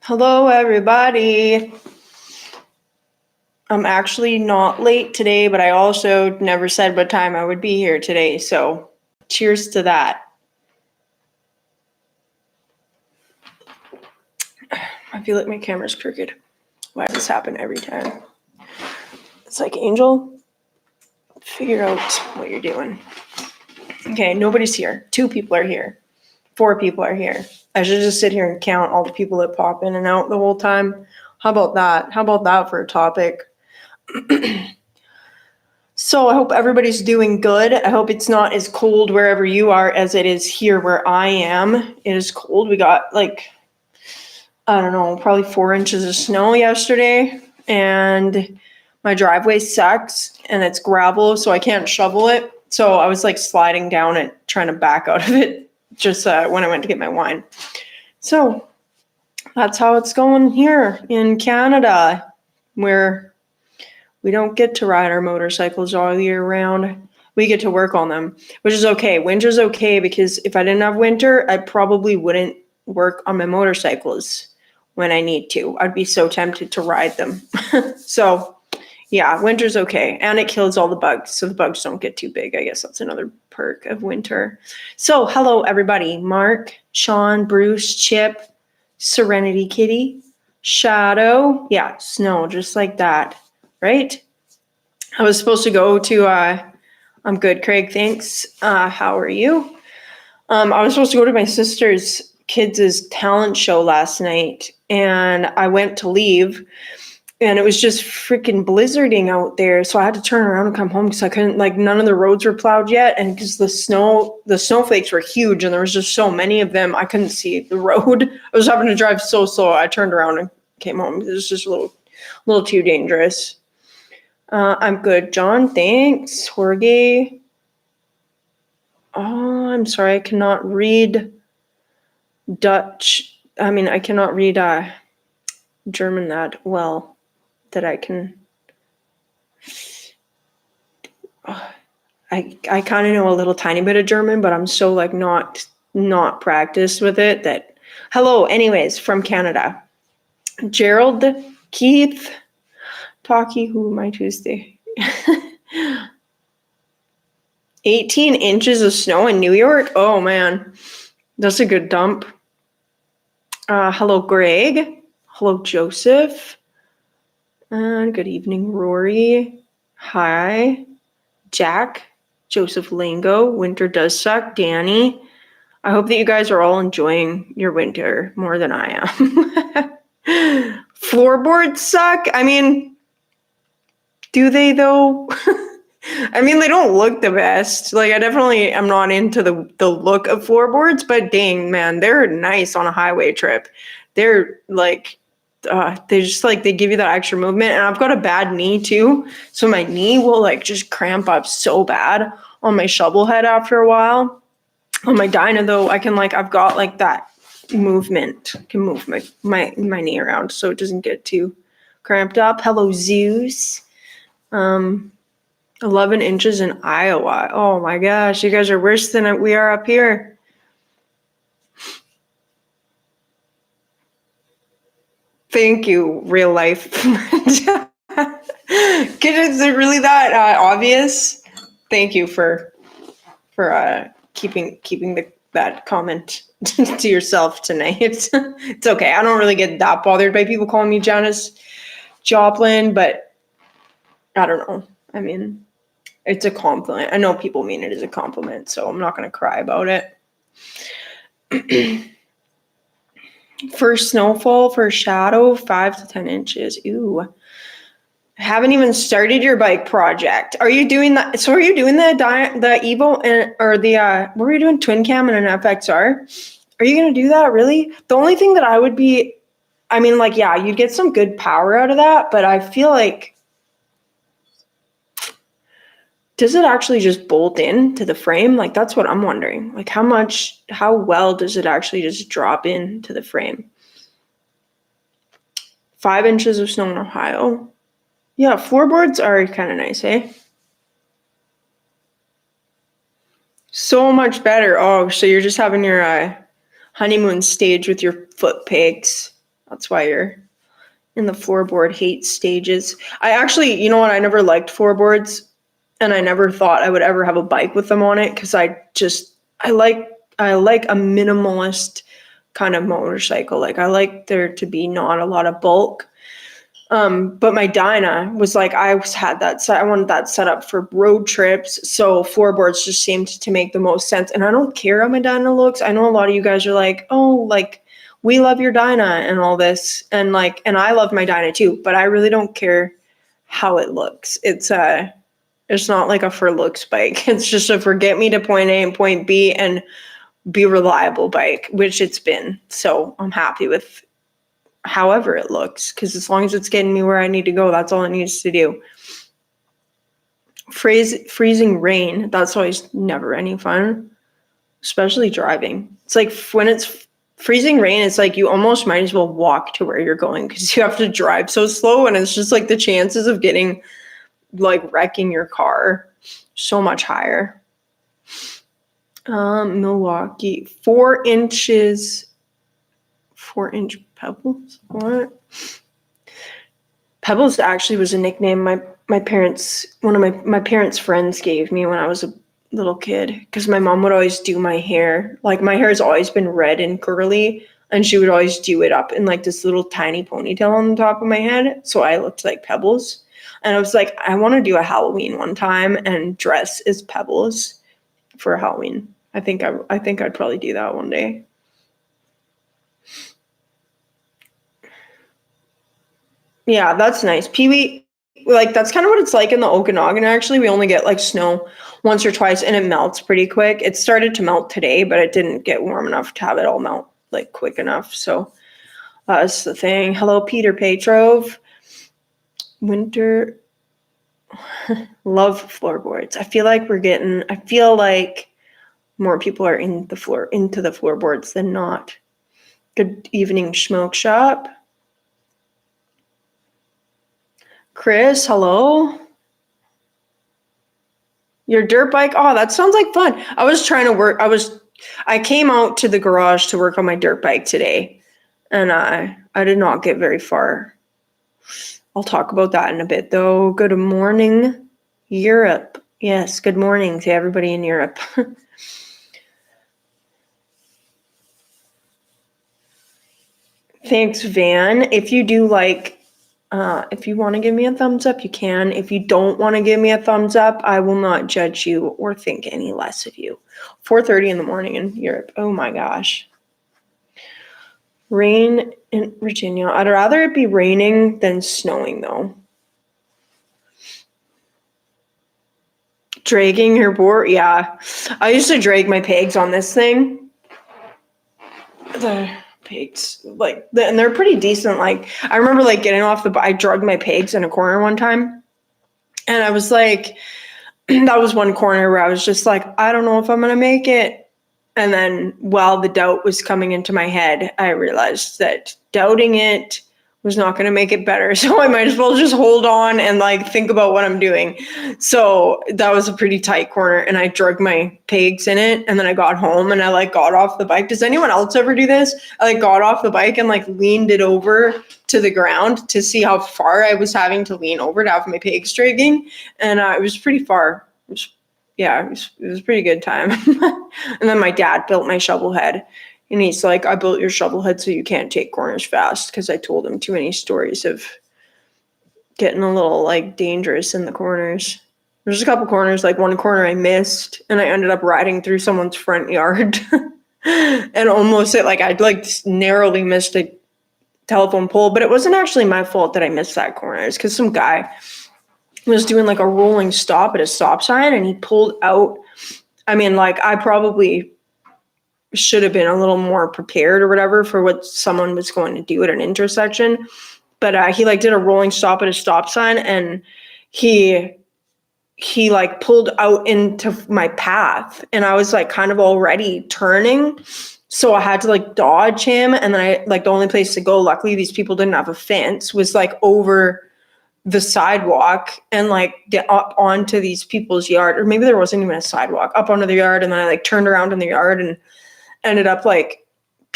Hello, everybody. I'm actually not late today, but I also never said what time I would be here today. So cheers to that. I feel like my camera's crooked. Why does this happen every time? It's like, Angel, figure out what you're doing. Okay, nobody's here. 2 people are here. 4 people are here. I should just sit here and count all the people that pop in and out the whole time. How about that? How about that for a topic? So I hope everybody's doing good. I hope it's not as cold wherever you are as it is here where I am. It is cold. We got I don't know, probably 4 inches of snow yesterday, and my driveway sucks and it's gravel, so I can't shovel it. So I was sliding down it, trying to back out of it just when I went to get my wine. So that's how it's going here in Canada, where we don't get to ride our motorcycles all year round. We get to work on them, which is okay. Winter's okay, because if I didn't have winter, I probably wouldn't work on my motorcycles when I need to. I'd be so tempted to ride them. So yeah, winter's okay. And it kills all the bugs, so the bugs don't get too big. I guess that's another perk of winter. So hello, everybody. Mark, Sean, Bruce, Chip, Serenity Kitty, Shadow. Yeah, snow, just like that. Right? I was supposed to go to, I'm good, Craig, thanks. How are you? I was supposed to go to my sister's kids' talent show last night, and I went to leave, and it was just freaking blizzarding out there. So I had to turn around and come home because I couldn't, none of the roads were plowed yet. And because the snowflakes were huge and there was just so many of them, I couldn't see the road. I was having to drive so slow. I turned around and came home. It was just a little too dangerous. I'm good, John. Thanks. Jorge. Oh, I'm sorry. I cannot read Dutch. I cannot read German that well that I can. I kind of know a little tiny bit of German, but I'm so not practiced with it that. Hello, anyways, from Canada. Gerald, Keith, Talkie, who am I Tuesday? 18 inches of snow in New York? Oh, man. That's a good dump. Hello, Greg. Hello, Joseph. And good evening, Rory. Hi. Jack. Joseph Lingo. Winter does suck. Danny. I hope that you guys are all enjoying your winter more than I am. Floorboards suck? Do they though? They don't look the best. I definitely am not into the look of floorboards, but dang, man, they're nice on a highway trip. They're they just they give you that extra movement. And I've got a bad knee too, so my knee will just cramp up so bad on my shovel head after a while. On my Dyna though, I can I've got that movement. I can move my knee around so it doesn't get too cramped up. Hello, Zeus. 11 inches in Iowa. Oh my gosh, you guys are worse than we are up here. Thank you, real life. Is it really that obvious? Thank you for keeping that comment to yourself tonight. It's okay. I don't really get that bothered by people calling me Janis Joplin, but I don't know. It's a compliment. I know people mean it as a compliment, so I'm not going to cry about it. First snowfall for Shadow, 5 to 10 inches. Ooh. I haven't even started your bike project. Are you doing that? So are you doing the Evo or the, what were you doing? Twin cam and an FXR? Are you going to do that? Really? The only thing that I would be, yeah, you'd get some good power out of that, but I feel does it actually just bolt in to the frame? That's what I'm wondering. How well does it actually just drop into the frame? 5 inches of snow in Ohio. Yeah, floorboards are kind of nice, eh? So much better. Oh, so you're just having your honeymoon stage with your foot pegs. That's why you're in the floorboard hate stages. I actually, you know what? I never liked floorboards, and I never thought I would ever have a bike with them on it because I like a minimalist kind of motorcycle. Like I like there to be not a lot of bulk. But my Dyna was like, I wanted that set up for road trips. So floorboards just seemed to make the most sense. And I don't care how my Dyna looks. I know a lot of you guys are like, oh, like we love your Dyna and all this. And like, and I love my Dyna too, but I really don't care how it looks. It's not like a for looks bike. It's just a for get me to point A and point B and be reliable bike, which it's been. So I'm happy with however it looks, because as long as it's getting me where I need to go, that's all it needs to do. Freezing rain, that's always never any fun, especially driving. It's like when it's freezing rain, it's like you almost might as well walk to where you're going because you have to drive so slow, and it's just like the chances of getting like wrecking your car so much higher. Milwaukee, 4-inch pebbles. What? Pebbles actually was a nickname my parents, one of my parents' friends gave me when I was a little kid, because my mom would always do my hair. Like my hair's always been red and curly, and she would always do it up in like this little tiny ponytail on the top of my head, so I looked like Pebbles. And I was like, I want to do a Halloween one time and dress as Pebbles for Halloween. I think I'd probably do that one day. Yeah, that's nice. Pee-wee, like that's kind of what it's like in the Okanagan. Actually, we only get like snow once or twice, and it melts pretty quick. It started to melt today, but it didn't get warm enough to have it all melt like quick enough. So that's the thing. Hello, Peter Petrov. Winter. Love floorboards. I feel like more people are into the floorboards than not. Good evening, Smoke Shop. Chris, hello. Your dirt bike? Oh, that sounds like fun. I came out to the garage to work on my dirt bike today, and I did not get very far. I'll talk about that in a bit, though. Good morning, Europe. Yes, good morning to everybody in Europe. Thanks, Van. If you do like, if you want to give me a thumbs up, you can. If you don't want to give me a thumbs up, I will not judge you or think any less of you. 4:30 in the morning in Europe. Oh my gosh. Rain in Virginia. I'd rather it be raining than snowing, though. Dragging your board? Yeah. I used to drag my pegs on this thing. The pegs, and they're pretty decent. Like, I remember, like, getting off I dragged my pegs in a corner one time. And I was like, that was one corner where I was just like, I don't know if I'm going to make it. And then while the doubt was coming into my head, I realized that doubting it was not going to make it better. So I might as well just hold on and like think about what I'm doing. So that was a pretty tight corner, and I dragged my pegs in it. And then I got home and I like got off the bike. Does anyone else ever do this? I like got off the bike and like leaned it over to the ground to see how far I was having to lean over to have my pegs dragging. And it was pretty far. It was a pretty good time. And then my dad built my shovel head. And he's like, I built your shovel head so you can't take corners fast, because I told him too many stories of getting a little like dangerous in the corners. There's a couple corners, like one corner I missed, and I ended up riding through someone's front yard and almost I'd like narrowly missed a telephone pole, but it wasn't actually my fault that I missed that corner. It's because some guy was doing like a rolling stop at a stop sign, and he pulled out. I mean, like, I probably should have been a little more prepared or whatever for what someone was going to do at an intersection. But he like did a rolling stop at a stop sign, and he like pulled out into my path, and I was like kind of already turning. So I had to like dodge him. And then I like the only place to go, luckily these people didn't have a fence, was like over the sidewalk and like get up onto these people's yard. Or maybe there wasn't even a sidewalk, up onto the yard. And then I like turned around in the yard and ended up like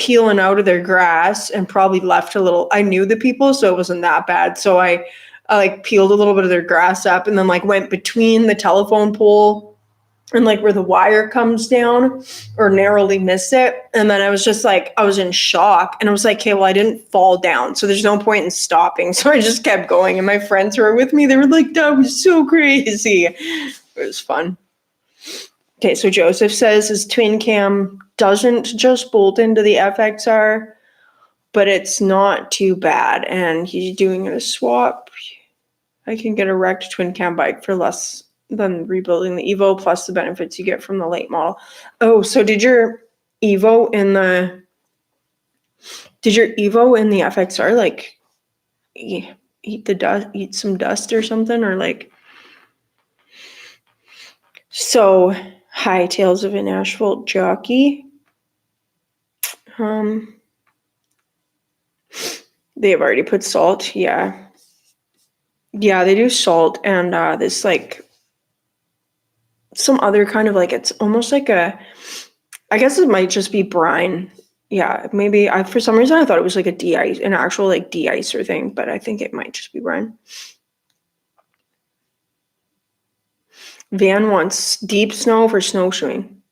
peeling out of their grass and probably left a little. I knew the people, so it wasn't that bad. So I like peeled a little bit of their grass up and then like went between the telephone pole and like where the wire comes down, or narrowly missed it. And then I was just like, I was in shock, and I was like, okay, well, I didn't fall down, so there's no point in stopping. So I just kept going, and my friends who were with me, they were like, that was so crazy. It was fun. Okay, so Joseph says his twin cam doesn't just bolt into the FXR, but it's not too bad, and he's doing a swap. I can get a wrecked twin cam bike for less than rebuilding the Evo, plus the benefits you get from the late model. Oh, so did your Evo in the FXR like eat some dust or something, or like? So hi, Tales of an Asphalt Jockey. They have already put salt. Yeah, they do salt and this like some other kind of like, it's almost like I guess it might just be brine. Yeah, maybe for some reason I thought it was like an actual like de-icer thing, but I think it might just be brine. Van wants deep snow for snowshoeing.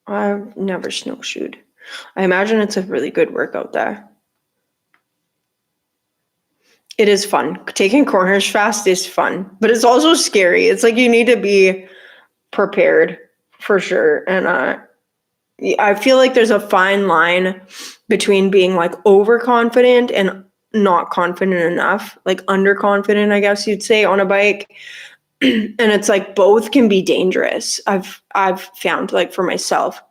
I've never snowshoed. I imagine it's a really good workout there. It is fun. Taking corners fast is fun, but it's also scary. It's like you need to be prepared for sure. And I feel like there's a fine line between being like overconfident and not confident enough, like underconfident, I guess you'd say, on a bike. And it's like both can be dangerous. I've found, like, for myself.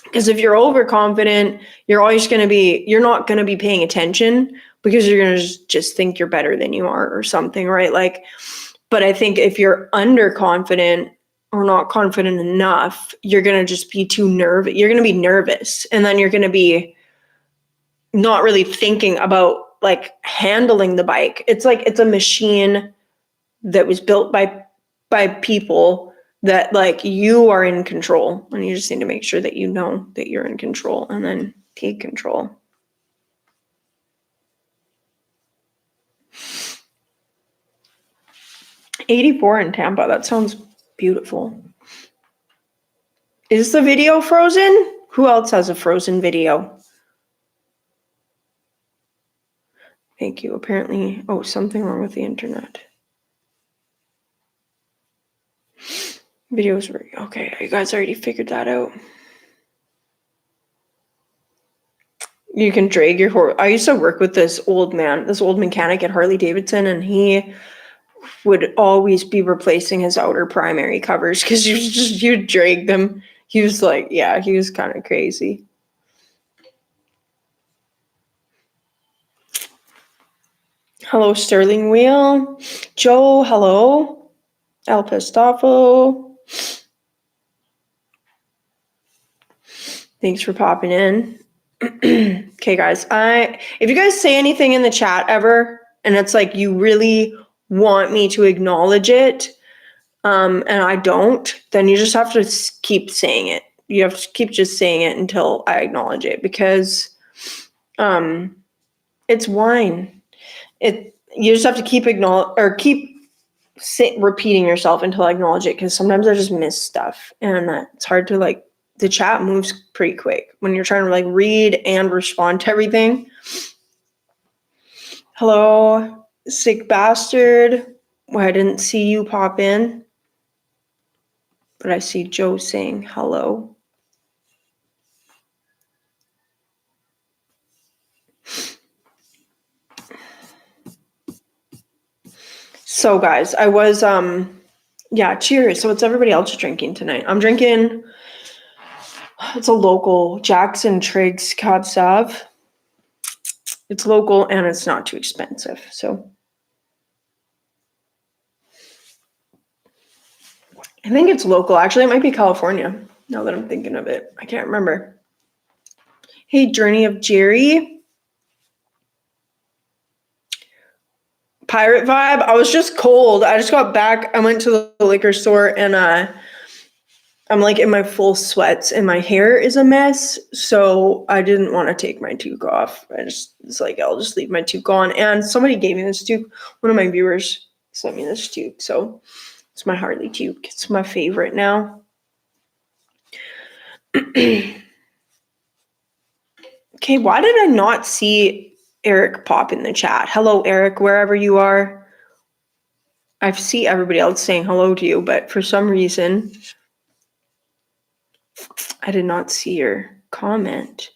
Because if you're overconfident, you're not going to be paying attention because you're going to just think you're better than you are or something, right? Like, but I think if you're underconfident or not confident enough, you're going to just be too nervous. You're going to be nervous, and then you're going to be not really thinking about like handling the bike. It's like, it's a machine that was built by people that like you are in control, and you just need to make sure that you know that you're in control and then take control. '84 in Tampa. That sounds beautiful. Is the video frozen? Who else has a frozen video? Thank you. Apparently, something wrong with the internet. Videos were okay. You guys already figured that out. You can drag your horse. I used to work with this old mechanic at Harley Davidson, and he would always be replacing his outer primary covers because you'd drag them. He was like, yeah, he was kind of crazy. Hello, Sterling Wheel. Joe, hello. El Pistafo. Thanks for popping in. Okay, guys. If you guys say anything in the chat ever, and it's like you really want me to acknowledge it, and I don't, then you just have to keep saying it. You have to keep just saying it until I acknowledge it, because it's wine. You just have to keep repeating yourself until I acknowledge it, because sometimes I just miss stuff, and it's hard to like. The chat moves pretty quick when you're trying to like read and respond to everything. Hello, sick bastard. Well, I didn't see you pop in, but I see Joe saying hello. So guys, I was, cheers. So what's everybody else drinking tonight? I'm drinking, it's a local Jackson Triggs Cab Sav. It's local and it's not too expensive. So I think it's local. Actually, it might be California, now that I'm thinking of it. I can't remember. Hey, Journey of Jerry. Pirate vibe. I was just cold. I just got back. I went to the liquor store and I I'm like in my full sweats and my hair is a mess. So I didn't want to take my toque off. It's like, I'll just leave my toque on. And somebody gave me this toque. One of my viewers sent me this toque. So it's my Harley toque. It's my favorite now. Okay, why did I not see Eric pop in the chat? Hello, Eric, wherever you are. I see everybody else saying hello to you, but for some reason, I did not see your comment.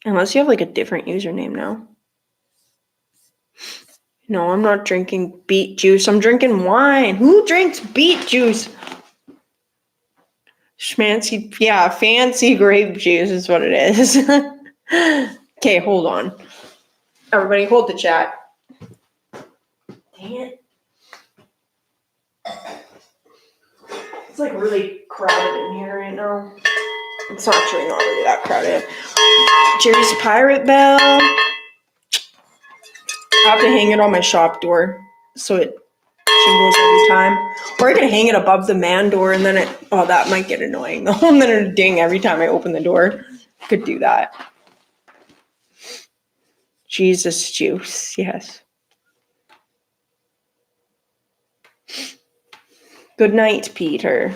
Unless you have like a different username now. No, I'm not drinking beet juice. I'm drinking wine. Who drinks beet juice? Schmancy, yeah, fancy grape juice is what it is. Okay, hold on. Everybody hold the chat. Dang it. It's like really crowded in here right now. It's actually not really that crowded. Jerry's Pirate Bell. I have to hang it on my shop door so it jingles every time. Or I can hang it above the man door and then that might get annoying though. And then it'll ding every time I open the door. Could do that. Jesus juice, yes. Good night, Peter.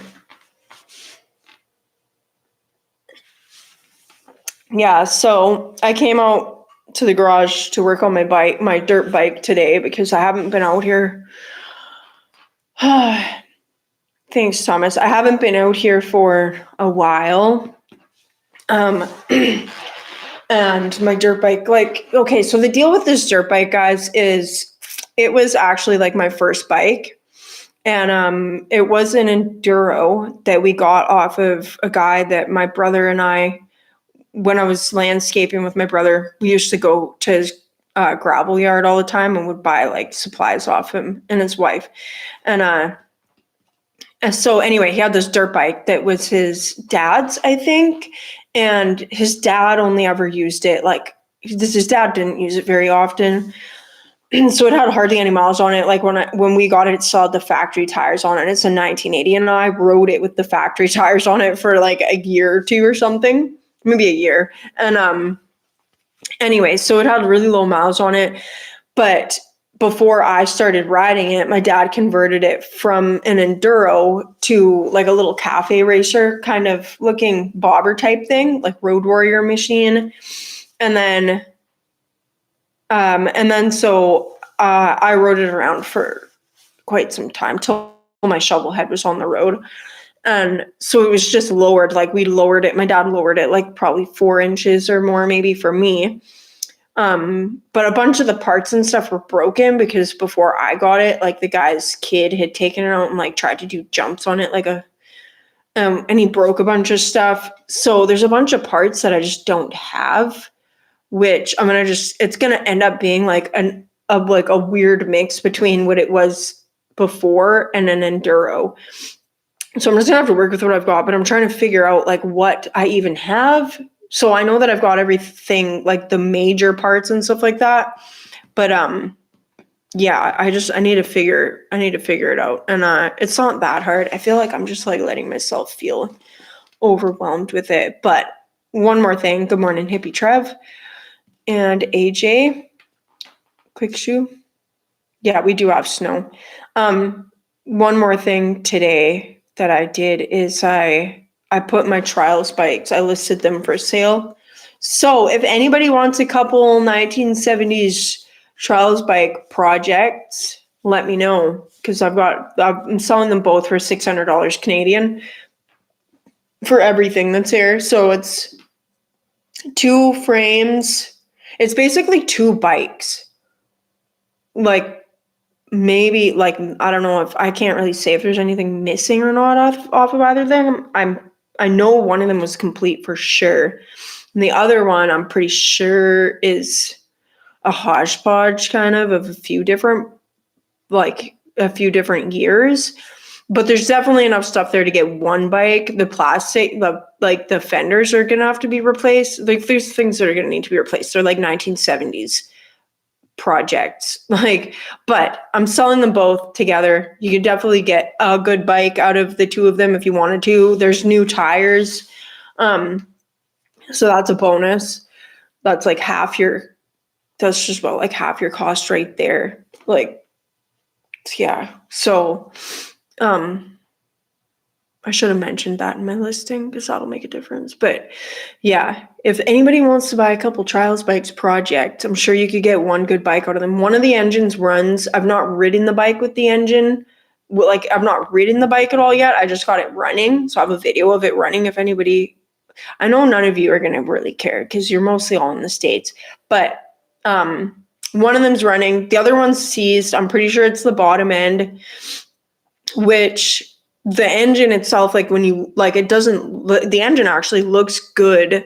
Yeah, so I came out to the garage to work on my dirt bike today because I haven't been out here. Thanks, Thomas. I haven't been out here for a while. And my dirt bike, okay, so the deal with this dirt bike, guys, is it was actually like my first bike. And it was an enduro that we got off of a guy that my brother and I, when I was landscaping with my brother, we used to go to his gravel yard all the time and would buy like supplies off him and his wife. And so anyway, he had this dirt bike that was his dad's, I think. And his dad only ever used it his dad didn't use it very often. So it had hardly any miles on it. Like when we got it, it still had the factory tires on it. It's a 1980, and I rode it with the factory tires on it for like a year or two or something, maybe a year. And anyway, so it had really low miles on it. But before I started riding it, my dad converted it from an enduro to like a little cafe racer kind of looking bobber type thing, like Road Warrior machine. And then so I rode it around for quite some time till my shovel head was on the road. And so it was just lowered, like we lowered it. My dad lowered it like probably 4 inches or more maybe for me. But a bunch of the parts and stuff were broken because before I got it, like the guy's kid had taken it out and like tried to do jumps on it and he broke a bunch of stuff. So there's a bunch of parts that I just don't have, which it's gonna end up being like a weird mix between what it was before and an enduro. So I'm just gonna have to work with what I've got, but I'm trying to figure out like what I even have. So I know that I've got everything, like the major parts and stuff like that. But yeah, I need to figure it out. And it's not that hard. I feel like I'm just like letting myself feel overwhelmed with it. But one more thing. Good morning, Hippie Trev and AJ. Quick shoe. Yeah, we do have snow. One more thing today that I did is I put my trials bikes, I listed them for sale. So if anybody wants a couple 1970s trials bike projects, let me know, because I'm selling them both for $600 Canadian for everything that's here. So it's 2 frames. It's basically 2 bikes. Like maybe like, I don't know if I can't really say if there's anything missing or not off of either thing. I know one of them was complete for sure. And the other one I'm pretty sure is a hodgepodge kind of a few different gears. But there's definitely enough stuff there to get one bike. The plastic, the fenders are gonna have to be replaced. Like there's things that are gonna need to be replaced. They're like 1970s projects. But I'm selling them both together. You could definitely get a good bike out of the two of them if you wanted to. There's new tires. So that's a bonus. That's like that's just about like half your cost right there. Yeah. So, I should have mentioned that in my listing because that'll make a difference. But yeah, if anybody wants to buy a couple trials bikes project, I'm sure you could get one good bike out of them. One of the engines runs. I've not ridden the bike with the engine. I've not ridden the bike at all yet. I just got it running. So I have a video of it running if anybody, I know none of you are going to really care because you're mostly all in the States, but one of them's running. The other one's seized. I'm pretty sure it's the bottom end, which the engine itself, the engine actually looks good.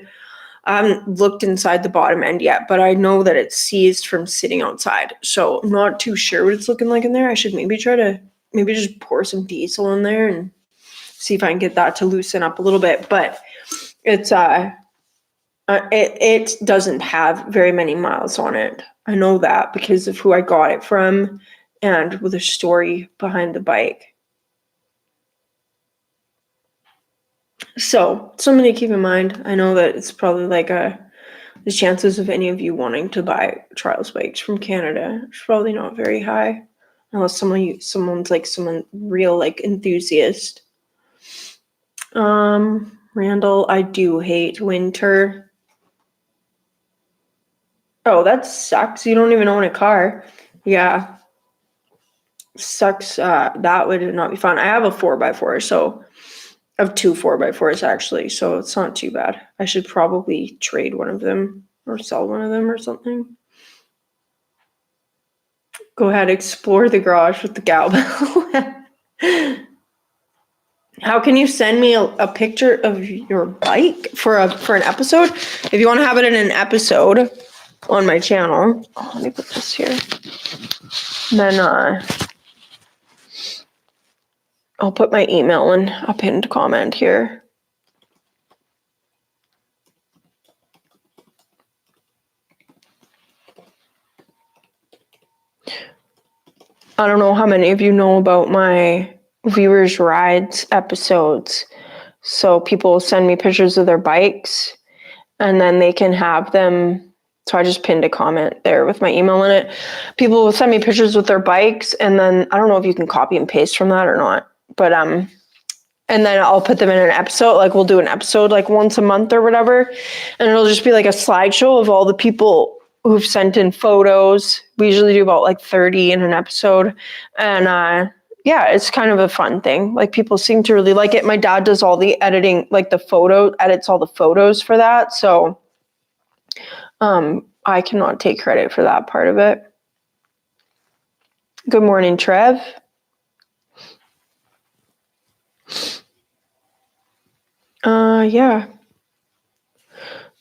I haven't looked inside the bottom end yet, but I know that it's seized from sitting outside. So I'm not too sure what it's looking like in there. I should maybe just pour some diesel in there and see if I can get that to loosen up a little bit. But it's it doesn't have very many miles on it. I know that because of who I got it from and with the story behind the bike. So something to keep in mind. I know that it's probably the chances of any of you wanting to buy trials bikes from Canada is probably not very high, unless someone's someone real enthusiast. Randall, I do hate winter. Oh, that sucks. You don't even own a car. Yeah. Sucks. That would not be fun. I have a 4x4, so I have two 4x4s actually, so it's not too bad. I should probably trade one of them or sell one of them or something. Go ahead, explore the garage with the cowbell. How can you send me a picture of your bike for an episode? If you want to have it in an episode on my channel, let me put this here. Then I'll put my email in a pinned comment here. I don't know how many of you know about my viewers rides episodes. So people send me pictures of their bikes and then they can have them. So I just pinned a comment there with my email in it. People will send me pictures with their bikes and then I don't know if you can copy and paste from that or not, but and then I'll put them in an episode. We'll do an episode once a month or whatever. And it'll just be a slideshow of all the people who've sent in photos. We usually do about 30 in an episode. And yeah, it's kind of a fun thing. People seem to really like it. My dad does all the editing, edits all the photos for that. So I cannot take credit for that part of it. Good morning, Trev. Yeah.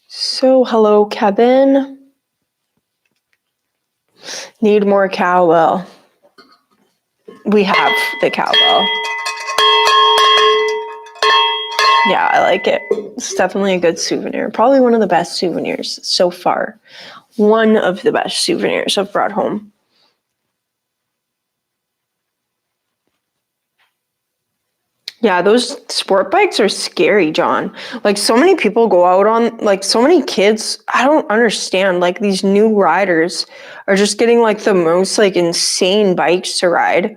So, hello, Kevin. Need more cowbell. We have the cowbell. Yeah, I like it. It's definitely a good souvenir. Probably one of the best souvenirs so far. One of the best souvenirs I've brought home. Yeah, those sport bikes are scary, John. So many people go out on, so many kids, I don't understand. These new riders are just getting the most insane bikes to ride.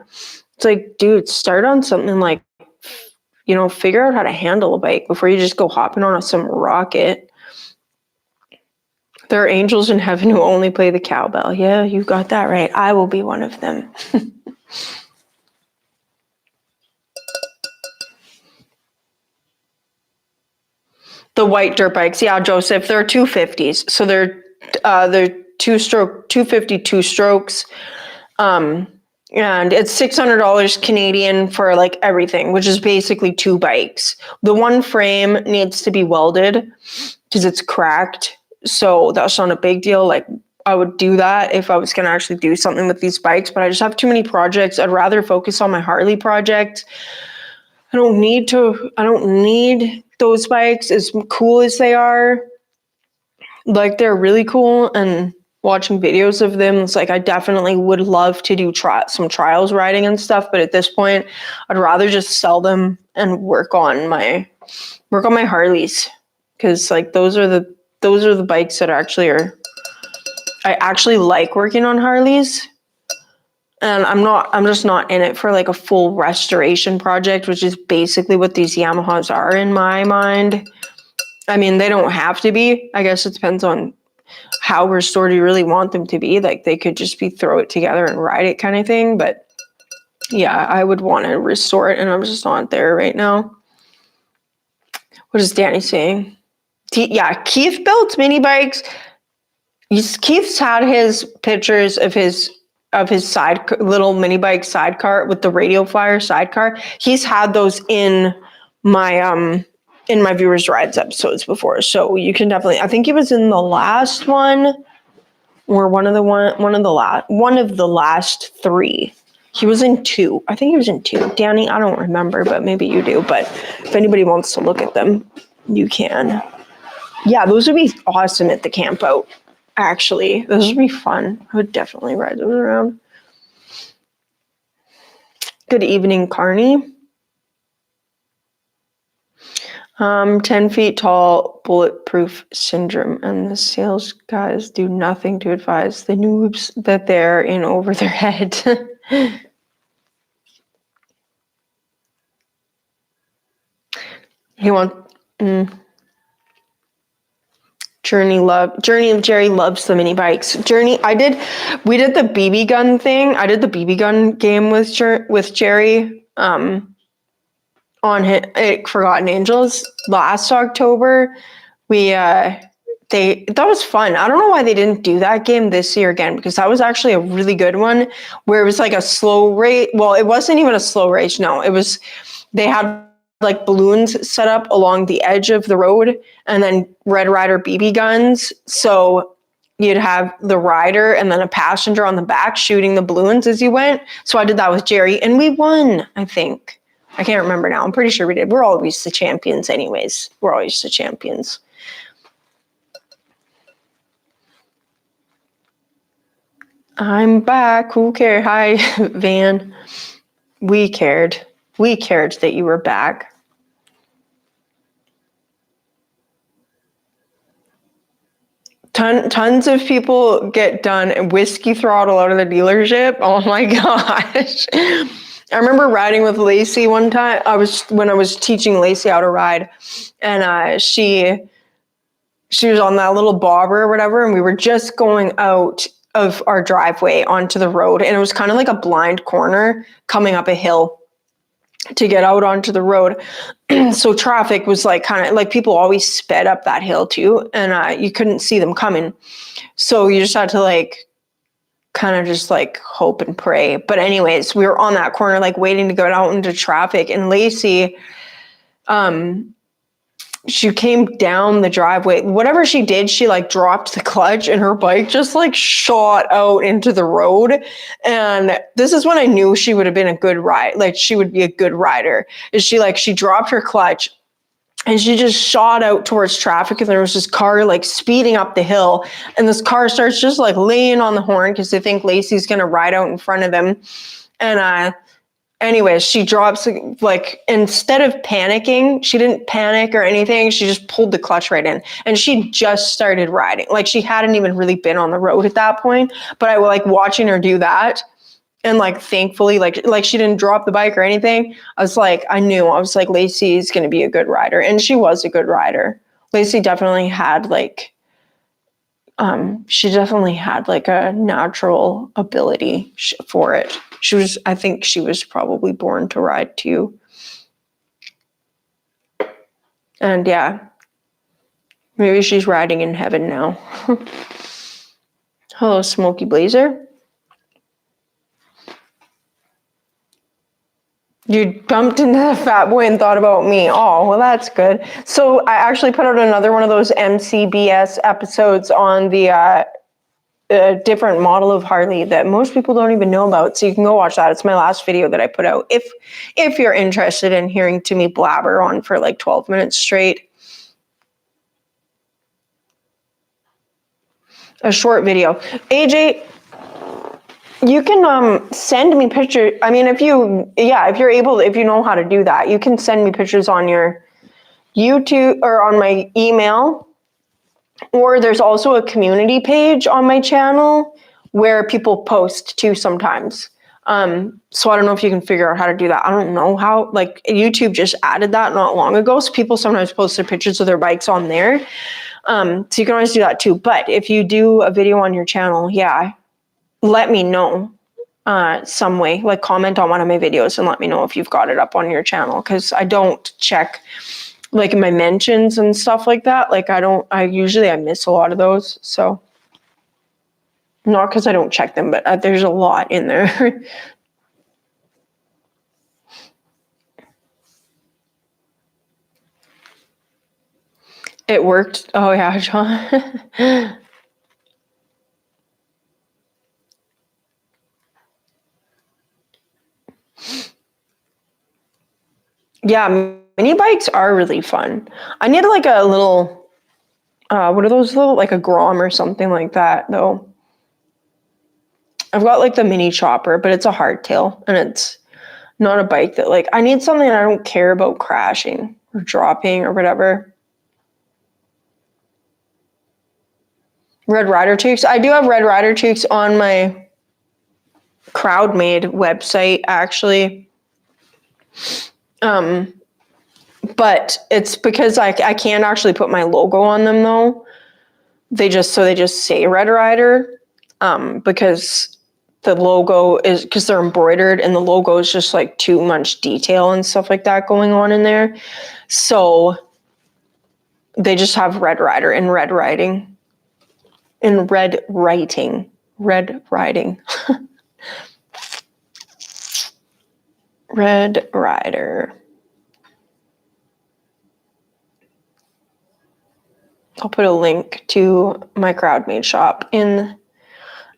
It's dude, start on something figure out how to handle a bike before you just go hopping on some rocket. There are angels in heaven who only play the cowbell. Yeah, you got that right. I will be one of them. The white dirt bikes. Yeah, Joseph, they're 250s. So they're two-stroke, 250 two-strokes. And it's $600 Canadian for everything, which is basically two bikes. The one frame needs to be welded because it's cracked. So that's not a big deal. I would do that if I was going to actually do something with these bikes, but I just have too many projects. I'd rather focus on my Harley project. I don't need those bikes as cool as they are. They're really cool and watching videos of them. It's like I definitely would love to do some trials riding and stuff, but at this point, I'd rather just sell them and work on my Harleys, because like those are the bikes that I actually like working on Harleys. And I'm just not in it for like a full restoration project, which is basically what these Yamahas are in my mind. I mean, they don't have to be. I guess it depends on how restored you really want them to be. Like they could just be throw it together and ride it kind of thing. But yeah, I would want to restore it, and I'm just not there right now. What is Danny saying? Yeah, Keith built mini bikes. Keith's had his pictures of his little mini bike sidecar with the radio flyer sidecar. He's had those in my viewers rides episodes before, so you can definitely. I think he was in the last one, or one of the last three. He was in 2. I think he was in 2. Danny, I don't remember, but maybe you do. But if anybody wants to look at them, you can. Yeah, those would be awesome at the camp out. Actually, those would be fun. I would definitely ride those around. Good evening, Carney. 10 feet tall, bulletproof syndrome, and the sales guys do nothing to advise the noobs that they're in over their head. Journey of Jerry loves the mini bikes. We did the BB gun thing. I did the BB gun game with Jerry on Forgotten Angels last October. That was fun. I don't know why they didn't do that game this year again, because that was actually a really good one where it was like a slow race. Well, it wasn't even a slow race. No, they had like balloons set up along the edge of the road, and then Red Rider BB guns. So you'd have the rider and then a passenger on the back shooting the balloons as you went. So I did that with Jerry, and we won, I think. I can't remember now. I'm pretty sure we did. We're always the champions anyways. We're always the champions. I'm back. Who cared? Hi, Van. We cared. We cared that you were back. Tons of people get done whiskey throttle out of the dealership. Oh my gosh. I remember riding with Lacey one time. When I was teaching Lacey how to ride, and she was on that little bobber or whatever, and we were just going out of our driveway onto the road, and it was kind of like a blind corner coming up a hill to get out onto the road. So traffic was like kind of like people always sped up that hill too, and you couldn't see them coming. So you just had to like kind of just like hope and pray. But anyways, we were on that corner like waiting to go out into traffic, and Lacey, she came down the driveway. Whatever she did, she like dropped the clutch and her bike just like shot out into the road. And this is when I knew she would have been a good ride. Like she would be a good rider. Is she dropped her clutch and she just shot out towards traffic. And there was this car like speeding up the hill. And this car starts just like laying on the horn because they think Lacey's going to ride out in front of them. And, anyways, she drops, like, instead of panicking, she didn't panic or anything. She just pulled the clutch right in. And she just started riding. Like, she hadn't even really been on the road at that point. But I was, like, watching her do that. And, like, thankfully, like she didn't drop the bike or anything. I was like, Lacey's going to be a good rider. And she was a good rider. Lacey definitely had, like, a natural ability for it. I think she was probably born to ride too. And yeah, maybe she's riding in heaven now. Hello, Smoky Blazer. You bumped into the fat boy and thought about me. Oh, well, that's good. So I actually put out another one of those MCBS episodes on the a different model of Harley that most people don't even know about. So you can go watch that. It's my last video that I put out. If you're interested in hearing to me blabber on for like 12 minutes straight. A short video. AJ, you can send me pictures. I mean, if you're able, if you know how to do that, you can send me pictures on your YouTube or on my email. Or there's also a community page on my channel where people post too sometimes. So I don't know if you can figure out how to do that. I don't know how, like YouTube just added that not long ago. So people sometimes post their pictures of their bikes on there. So you can always do that too. But if you do a video on your channel, yeah, let me know some way, like comment on one of my videos and let me know if you've got it up on your channel. Cause I don't check like in my mentions and stuff like that. Like I usually miss a lot of those. So not because I don't check them, but there's a lot in there. It worked. Oh yeah, John. Yeah, mini bikes are really fun. I need like a little, what are those little, like a Grom or something like that though. I've got like the mini chopper, but it's a hardtail and it's not a bike that like, I need something I don't care about crashing or dropping or whatever. Red Rider Toques. I do have Red Rider Toques on my CrowdMade website actually. But it's because I can't actually put my logo on them though. They just say Red Rider, because the logo is, because they're embroidered and the logo is just like too much detail and stuff like that going on in there. So they just have Red Rider in red writing. In red writing. Red writing. Red Rider. I'll put a link to my CrowdMade shop in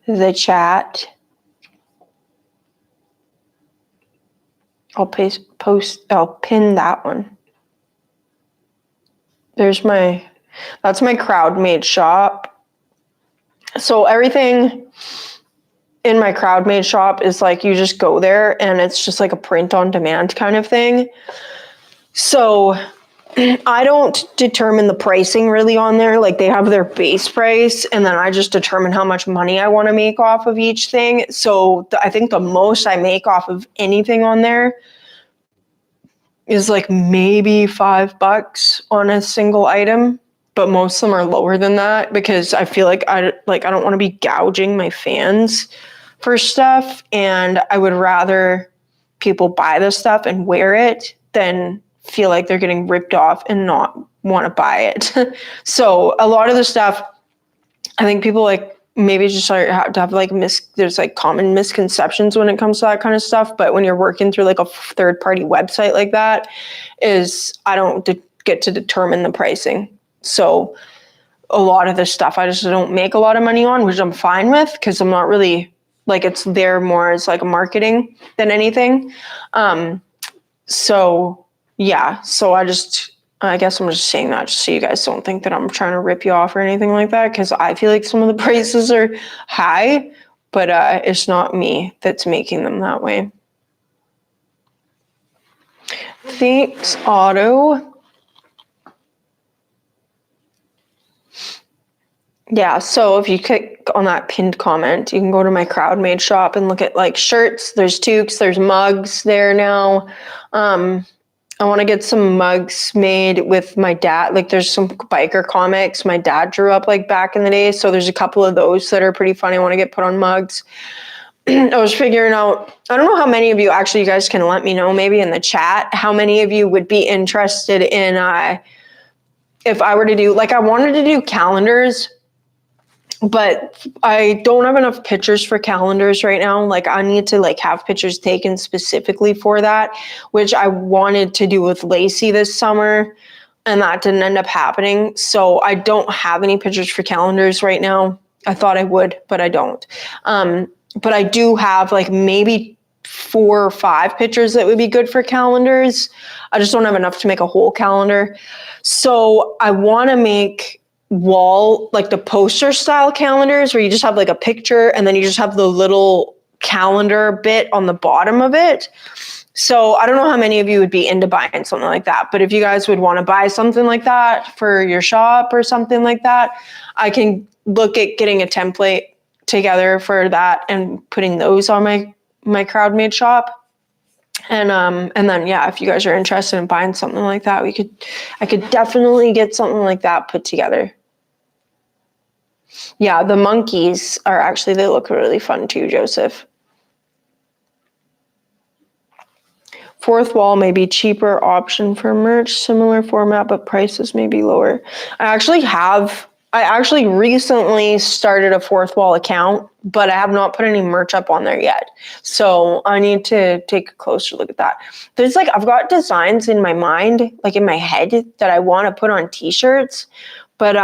the chat. I'll pin that one. That's my CrowdMade shop. So everything in my CrowdMade shop is like, you just go there and it's just like a print on demand kind of thing. So I don't determine the pricing really on there. Like they have their base price and then I just determine how much money I want to make off of each thing. So I think the most I make off of anything on there is like maybe $5 on a single item, but most of them are lower than that because I feel like I don't want to be gouging my fans for stuff, and I would rather people buy the stuff and wear it than feel like they're getting ripped off and not want to buy it. So a lot of the stuff, I think people like maybe just have to have like there's like common misconceptions when it comes to that kind of stuff. But when you're working through like a third party website like that, I don't get to determine the pricing. So a lot of this stuff I just don't make a lot of money on, which I'm fine with because I'm not really like, it's there more as like a marketing than anything. So yeah, so I guess I'm just saying that just so you guys don't think that I'm trying to rip you off or anything like that, because I feel like some of the prices are high, but it's not me that's making them that way. Thanks, Otto. Yeah, so if you click on that pinned comment, you can go to my CrowdMade shop and look at like shirts. There's toques, there's mugs there now. I want to get some mugs made with my dad. Like there's some biker comics my dad drew up like back in the day. So there's a couple of those that are pretty funny. I want to get put on mugs. I was figuring out, I don't know how many of you, actually you guys can let me know maybe in the chat, how many of you would be interested in, if I were to do, like I wanted to do calendars, but I don't have enough pictures for calendars right now. Like I need to like have pictures taken specifically for that, which I wanted to do with Lacey this summer, and that didn't end up happening. So I don't have any pictures for calendars right now. I thought I would, but I don't. But I do have like maybe 4 or 5 pictures that would be good for calendars. I just don't have enough to make a whole calendar. So I want to make wall, like the poster style calendars where you just have like a picture and then you just have the little calendar bit on the bottom of it. So I don't know how many of you would be into buying something like that, but if you guys would want to buy something like that for your shop or something like that, I can look at getting a template together for that and putting those on my CrowdMade shop. And then yeah, if you guys are interested in buying something like that, I could definitely get something like that put together. Yeah, the monkeys are actually, they look really fun too, Joseph. Fourth wall may be cheaper option for merch, similar format, but prices may be lower. I actually recently started a fourth wall account, but I have not put any merch up on there yet. So I need to take a closer look at that. There's like, I've got designs in my mind, like in my head, that I want to put on t-shirts, but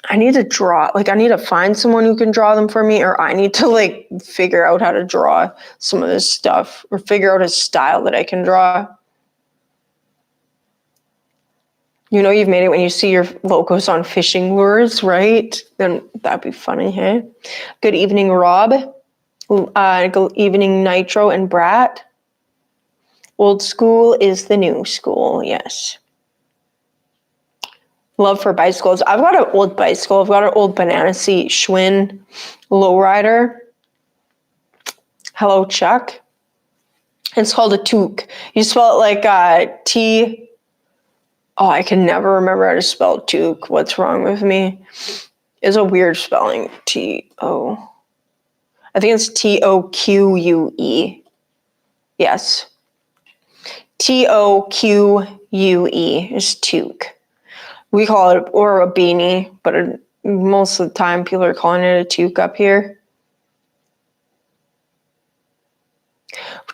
I need to draw, like I need to find someone who can draw them for me, or I need to like figure out how to draw some of this stuff, or figure out a style that I can draw. You know, you've made it when you see your logos on fishing lures, right? Then that'd be funny, hey? Good evening, Rob. Good evening, Nitro and Brat. Old school is the new school, yes. Love for bicycles. I've got an old bicycle. I've got an old banana seat Schwinn lowrider. Hello, Chuck. It's called a toque. You spell it like T. Oh, I can never remember how to spell toque. What's wrong with me? It's a weird spelling. T-O. I think it's T-O-Q-U-E. Yes. T-O-Q-U-E is toque. We call it, or a beanie, but most of the time people are calling it a toque up here.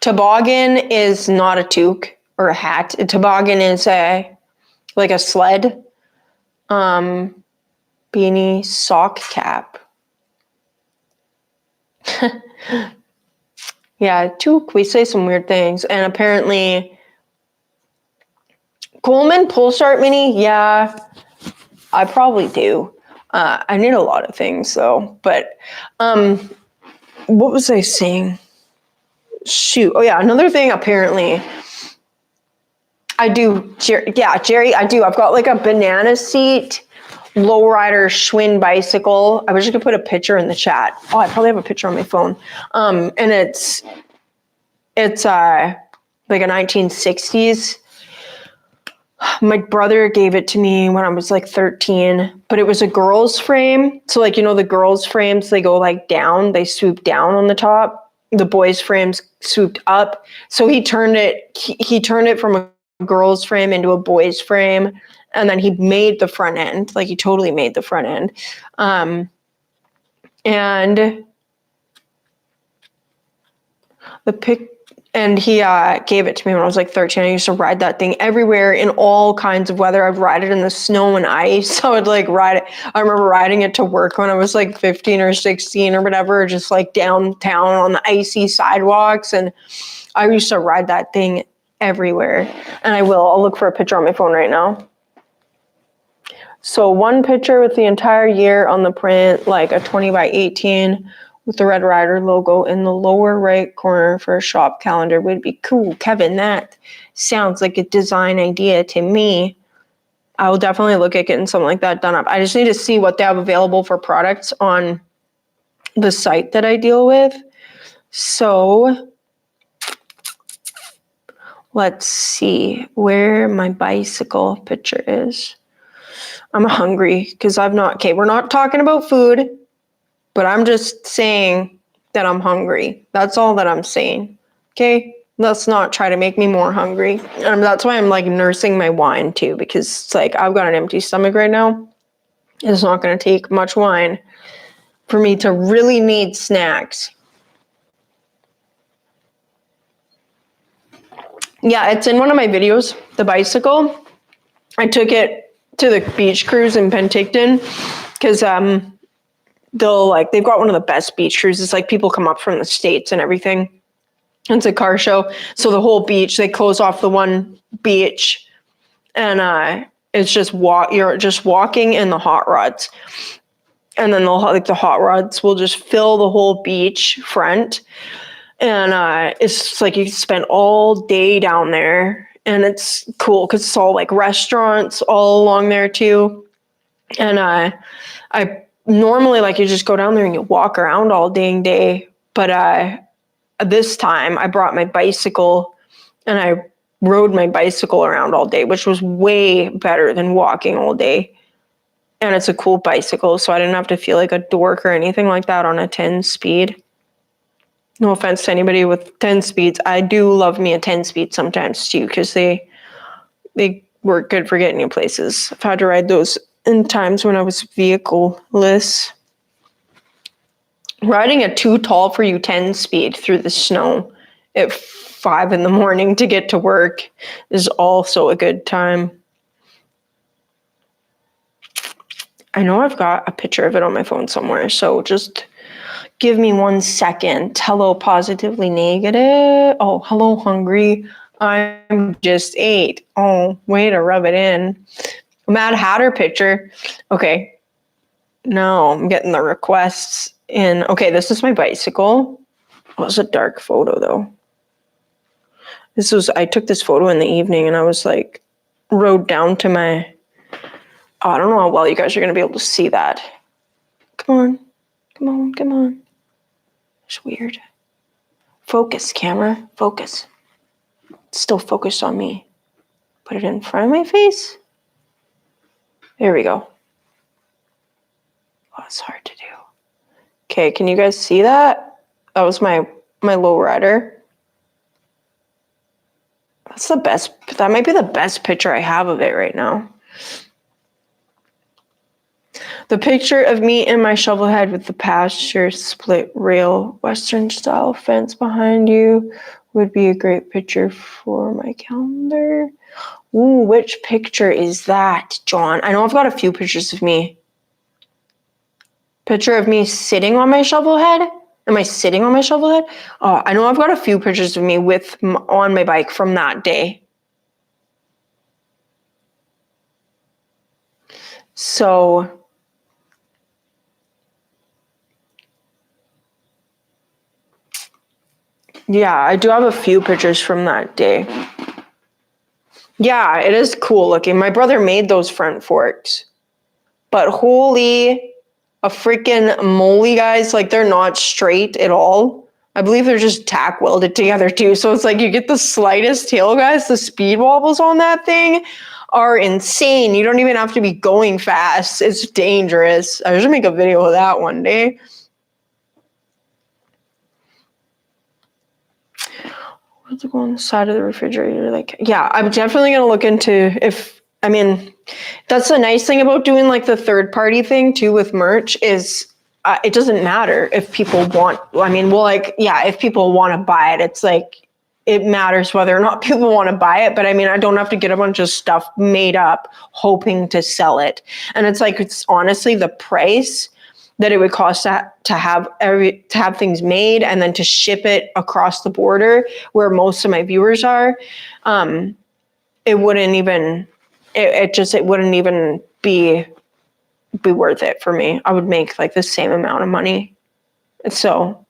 Toboggan is not a toque or a hat. A toboggan is like a sled. Beanie, sock cap. Yeah, toque, we say some weird things. And apparently, Coleman Pull Start Mini, yeah, I probably do. I need a lot of things though, but what was I saying? Shoot. Oh yeah, another thing apparently I do. Jerry, I do. I've got like a banana seat lowrider Schwinn bicycle. I wish I could put a picture in the chat. Oh, I probably have a picture on my phone. And it's like a 1960s. My brother gave it to me when I was like 13, but it was a girl's frame. So like, you know, the girls' frames, they go like down, they swoop down on the top. The boys' frames swooped up. So he turned it from a girl's frame into a boy's frame. And then he made the front end, like he totally made the front end. And he gave it to me when I was like 13. I used to ride that thing everywhere in all kinds of weather. I'd ride it in the snow and ice. I would like ride it. I remember riding it to work when I was like 15 or 16 or whatever, just like downtown on the icy sidewalks. And I used to ride that thing everywhere. And I'll look for a picture on my phone right now. So one picture with the entire year on the print, like a 20 by 18 with the Red Rider logo in the lower right corner for a shop calendar would be cool. Kevin, that sounds like a design idea to me. I will definitely look at getting something like that done up. I just need to see what they have available for products on the site that I deal with. So let's see where my bicycle picture is. I'm hungry because we're not talking about food. But I'm just saying that I'm hungry. That's all that I'm saying. Okay? Let's not try to make me more hungry. And that's why I'm like nursing my wine too, because it's like I've got an empty stomach right now. It's not going to take much wine for me to really need snacks. Yeah, it's in one of my videos, the bicycle. I took it to the beach cruise in Penticton because they've got one of the best beach cruises. Like people come up from the States and everything. It's a car show. So the whole beach, they close off the one beach and It's just you're just walking in the hot rods. And then the hot rods will just fill the whole beach front. And it's like you spend all day down there. And it's cool because it's all like restaurants all along there too. And I normally like you just go down there and you walk around all dang day. But this time I brought my bicycle and I rode my bicycle around all day, which was way better than walking all day. And it's a cool bicycle, so I didn't have to feel like a dork or anything like that on a 10-speed. No offense to anybody with 10 speeds. I do love me a 10-speed sometimes too, because they work good for getting you places. I've had to ride those in times when I was vehicle-less. Riding a too tall for you 10-speed through the snow at 5 a.m. to get to work is also a good time. I know I've got a picture of it on my phone somewhere, so just give me 1 second. Hello, positively negative. Oh, hello, hungry. I'm just ate. Oh, way to rub it in. Mad Hatter picture. Okay. No, I'm getting the requests in. Okay, this is my bicycle. It was a dark photo though. I took this photo in the evening and I was like, rode down to my, I don't know how well you guys are going to be able to see that. Come on. Come on, come on. It's weird. Focus, camera. Focus. It's still focused on me. Put it in front of my face. There we go. Oh, it's hard to do. Okay, can you guys see that? That was my lowrider. That's the best. That might be the best picture I have of it right now. The picture of me and my shovel head with the pasture split rail Western style fence behind you would be a great picture for my calendar. Ooh, which picture is that, John? I know I've got a few pictures of me. Picture of me sitting on my shovel head? Am I sitting on my shovel head? Oh, I know I've got a few pictures of me on my bike from that day. So yeah, I do have a few pictures from that day. Yeah, it is cool looking. My brother made those front forks. But holy a freaking moly, guys, like they're not straight at all. I believe they're just tack welded together too. So it's like you get the slightest tail, guys. The speed wobbles on that thing are insane. You don't even have to be going fast. It's dangerous. I should make a video of that one day. To go on the side of the refrigerator. Like, yeah, I'm definitely going to look into that's the nice thing about doing like the third party thing too with merch is it doesn't matter if people want, if people want to buy it, it's like, it matters whether or not people want to buy it. But I mean, I don't have to get a bunch of stuff made up hoping to sell it. And it's like, it's honestly the price that it would cost to have things made and then to ship it across the border where most of my viewers are. It wouldn't even be worth it for me. I would make like the same amount of money. So,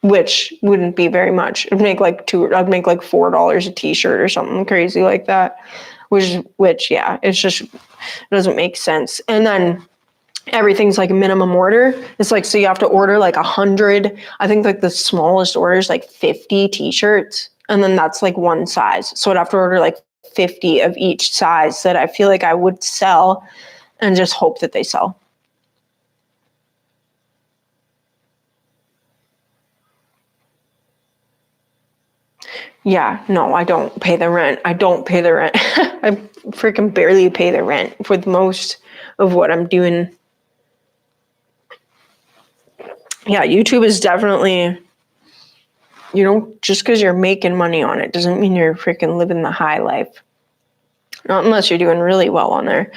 which wouldn't be very much. I'd make like $4 a t-shirt or something crazy like that, which yeah, it doesn't make sense. And then everything's like a minimum order. It's like, so you have to order like 100. I think like the smallest order is like 50 t-shirts. And then that's like one size. So I'd have to order like 50 of each size that I feel like I would sell and just hope that they sell. Yeah, no, I don't pay the rent. I freaking barely pay the rent for the most of what I'm doing. Yeah, YouTube is definitely, just because you're making money on it doesn't mean you're freaking living the high life. Not unless you're doing really well on there.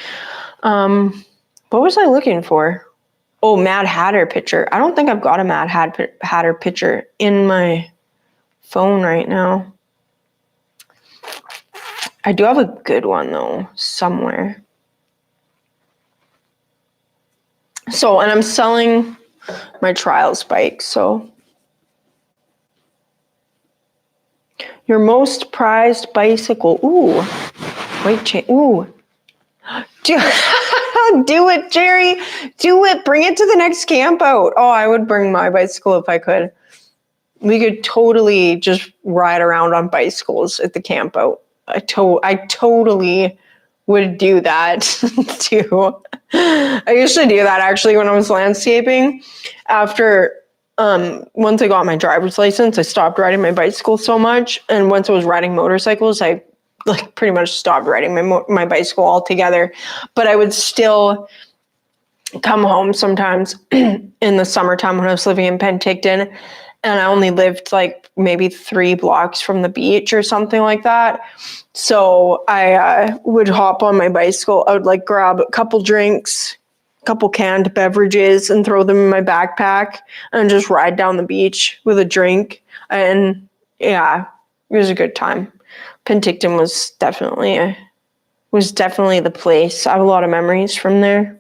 What was I looking for? Oh, Mad Hatter picture. I don't think I've got a Mad Hatter picture in my phone right now. I do have a good one though, somewhere. So, and I'm selling my trials bike. So, your most prized bicycle. Ooh, white chain. Ooh. Do it, Jerry. Do it. Bring it to the next camp out. Oh, I would bring my bicycle if I could. We could totally just ride around on bicycles at the camp out. I totally would do that too. I used to do that actually when I was landscaping. After once I got my driver's license, I stopped riding my bicycle so much, and once I was riding motorcycles, I like pretty much stopped riding my bicycle altogether. But I would still come home sometimes in the summertime when I was living in Penticton, and I only lived like maybe 3 blocks from the beach or something like that. So I would hop on my bicycle. I would like grab a couple drinks, a couple canned beverages, and throw them in my backpack and just ride down the beach with a drink. And yeah, it was a good time. Penticton was definitely the place. I have a lot of memories from there.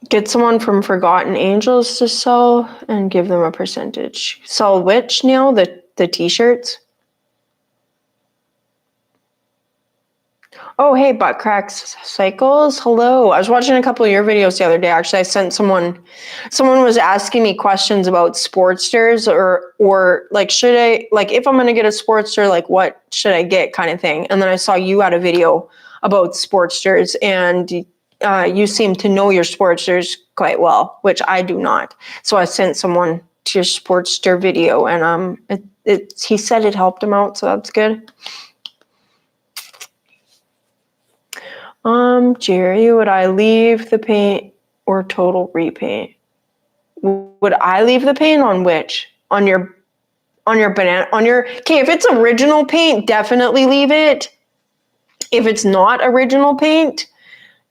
Get someone from Forgotten Angels to sell and give them a percentage. Sell which, Neil? The t-shirts? Oh, hey, Butt Cracks Cycles. Hello. I was watching a couple of your videos the other day. Actually, I sent someone was asking me questions about Sportsters or like, should I, like, if I'm going to get a Sportster, like, what should I get kind of thing. And then I saw you had a video about Sportsters, and you seem to know your Sportsters quite well, which I do not. So I sent someone to your Sportster video, and he said it helped him out, so that's good. Jerry, would I leave the paint or total repaint? Would I leave the paint on which? On your banana, okay, if it's original paint, definitely leave it. If it's not original paint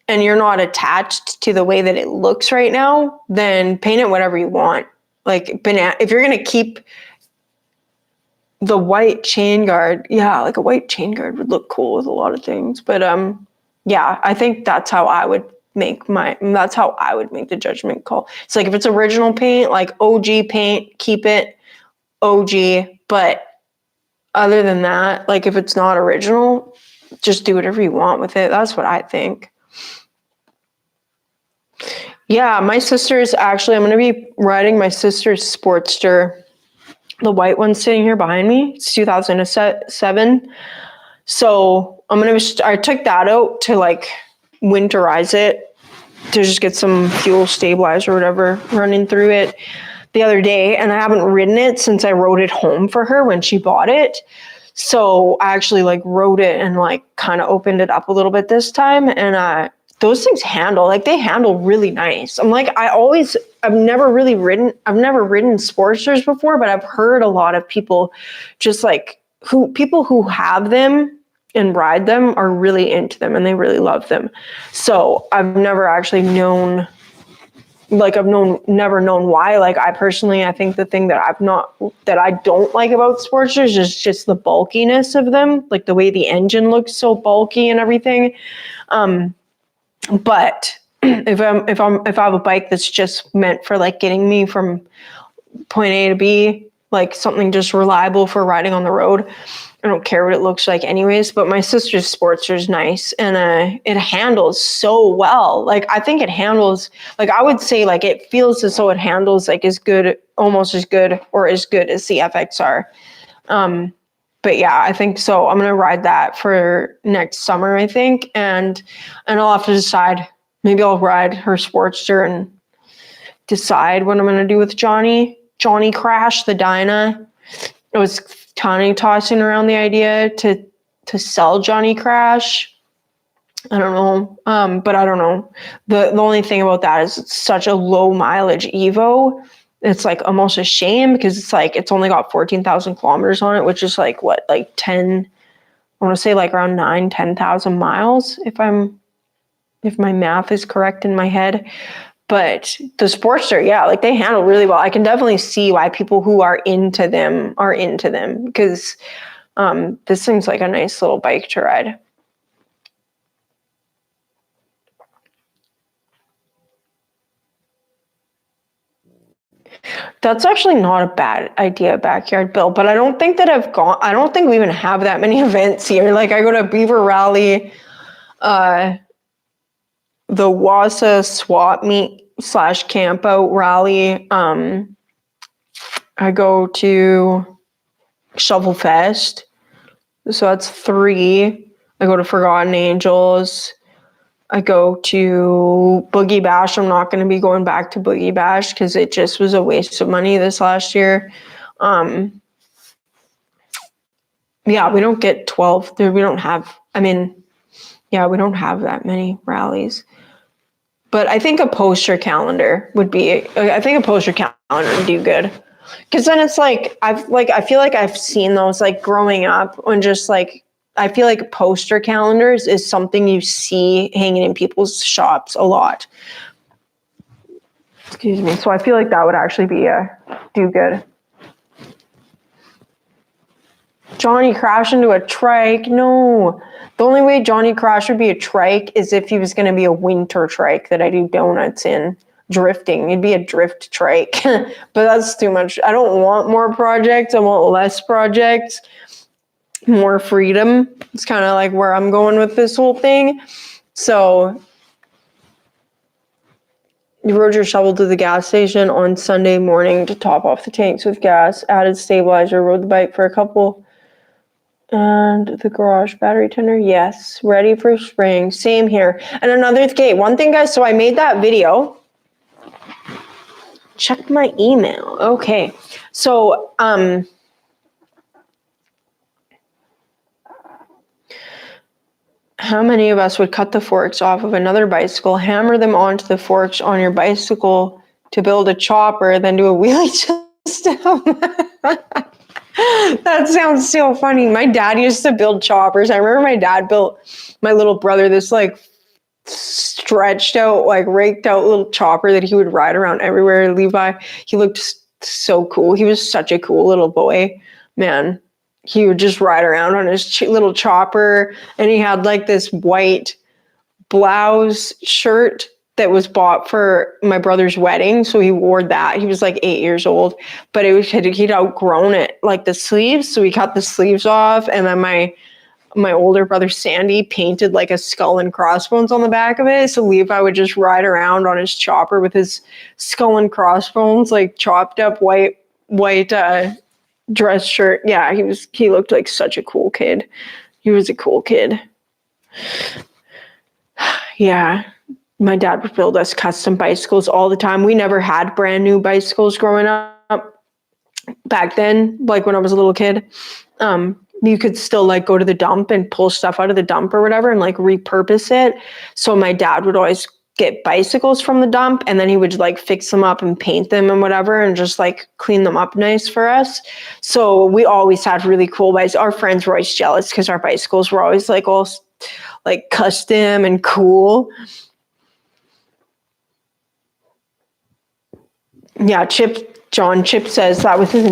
and you're not attached to the way that it looks right now, then paint it whatever you want. Like if you're going to keep the white chain guard, yeah, like a white chain guard would look cool with a lot of things. But yeah, I think that's how I would make the judgment call. It's like if it's original paint, like OG paint, keep it OG. But other than that, like if it's not original, just do whatever you want with it. That's what I think. Yeah, my sister's actually, I'm going to be riding my sister's Sportster, the white one sitting here behind me. It's 2007. So I took that out to like winterize it, to just get some fuel stabilizer or whatever running through it the other day. And I haven't ridden it since I rode it home for her when she bought it. So I actually like rode it and like kind of opened it up a little bit this time. And those things handle really nice. I'm like, I've never ridden Sportsters before, but I've heard a lot of people just like people who have them and ride them are really into them and they really love them. So I've never actually known, like never known why. Like I think the thing that I don't like about Sportsters is just the bulkiness of them, like the way the engine looks so bulky and everything. But if I have a bike that's just meant for like getting me from point A to B, like something just reliable for riding on the road, I don't care what it looks like anyways. But my sister's Sportster is nice, and it handles so well. Like I think it handles, like I would say, like it feels as though it handles like almost as good or as good as the FXR. But yeah, I think so. I'm gonna ride that for next summer, I think, and I'll have to decide. Maybe I'll ride her Sportster and decide what I'm gonna do with Johnny Crash, the Dyna. I was tossing around the idea to sell Johnny Crash. I don't know, but I don't know. The only thing about that is it's such a low mileage Evo. It's like almost a shame because it's only got 14,000 kilometers on it, which is like what, like 10, I want to say like around 10,000 miles if my math is correct in my head. But the Sportster, yeah, like they handle really well. I can definitely see why people who are into them because This seems like a nice little bike to ride. That's actually not a bad idea, backyard build, but I don't think we even have that many events here. Like I go to Beaver Rally, the Wassa swap meet / camp out rally. I go to Shovel Fest. So that's 3. I go to Forgotten Angels. I go to Boogie Bash. I'm not going to be going back to Boogie Bash because it just was a waste of money this last year. Yeah, we don't get 12. We don't have that many rallies. But I think a poster calendar would do good. Because then it's like, I feel like I've seen those like growing up and just like, I feel like poster calendars is something you see hanging in people's shops a lot. Excuse me. So I feel like that would actually do good. Johnny crash into a trike? No. The only way Johnny crash would be a trike is if he was going to be a winter trike that I do donuts in. Drifting. It'd be a drift trike. But that's too much. I don't want more projects. I want less projects. More freedom. It's kind of like where I'm going with this whole thing. So you rode your shovel to the gas station on Sunday morning to top off the tanks with gas, added stabilizer, rode the bike for a couple, and the garage battery tender. Yes, ready for spring. Same here. And another, okay, one thing, guys, so I made that video. Check my email. Okay. So, how many of us would cut the forks off of another bicycle, hammer them onto the forks on your bicycle to build a chopper, then do a wheelie system? That sounds so funny. My dad used to build choppers. I remember my dad built my little brother this like stretched out, like raked out little chopper that he would ride around everywhere. Levi, he looked so cool. He was such a cool little boy, man. He would just ride around on his little chopper, and he had like this white blouse shirt that was bought for my brother's wedding. So he wore that. He was like 8 years old, but he'd outgrown it, like the sleeves. So he cut the sleeves off, and then my older brother Sandy painted like a skull and crossbones on the back of it. So Levi would just ride around on his chopper with his skull and crossbones, like chopped up white dress shirt. Yeah, he looked like such a cool kid. He was a cool kid. Yeah, my dad would build us custom bicycles all the time. We never had brand new bicycles growing up back then, like when I was a little kid. You could still like go to the dump and pull stuff out of the dump or whatever and like repurpose it. So my dad would always get bicycles from the dump, and then he would like fix them up and paint them and whatever and just like clean them up nice for us. So we always had really cool bicycles. Our friends were always jealous because our bicycles were always like all like custom and cool. Yeah, Chip says that was his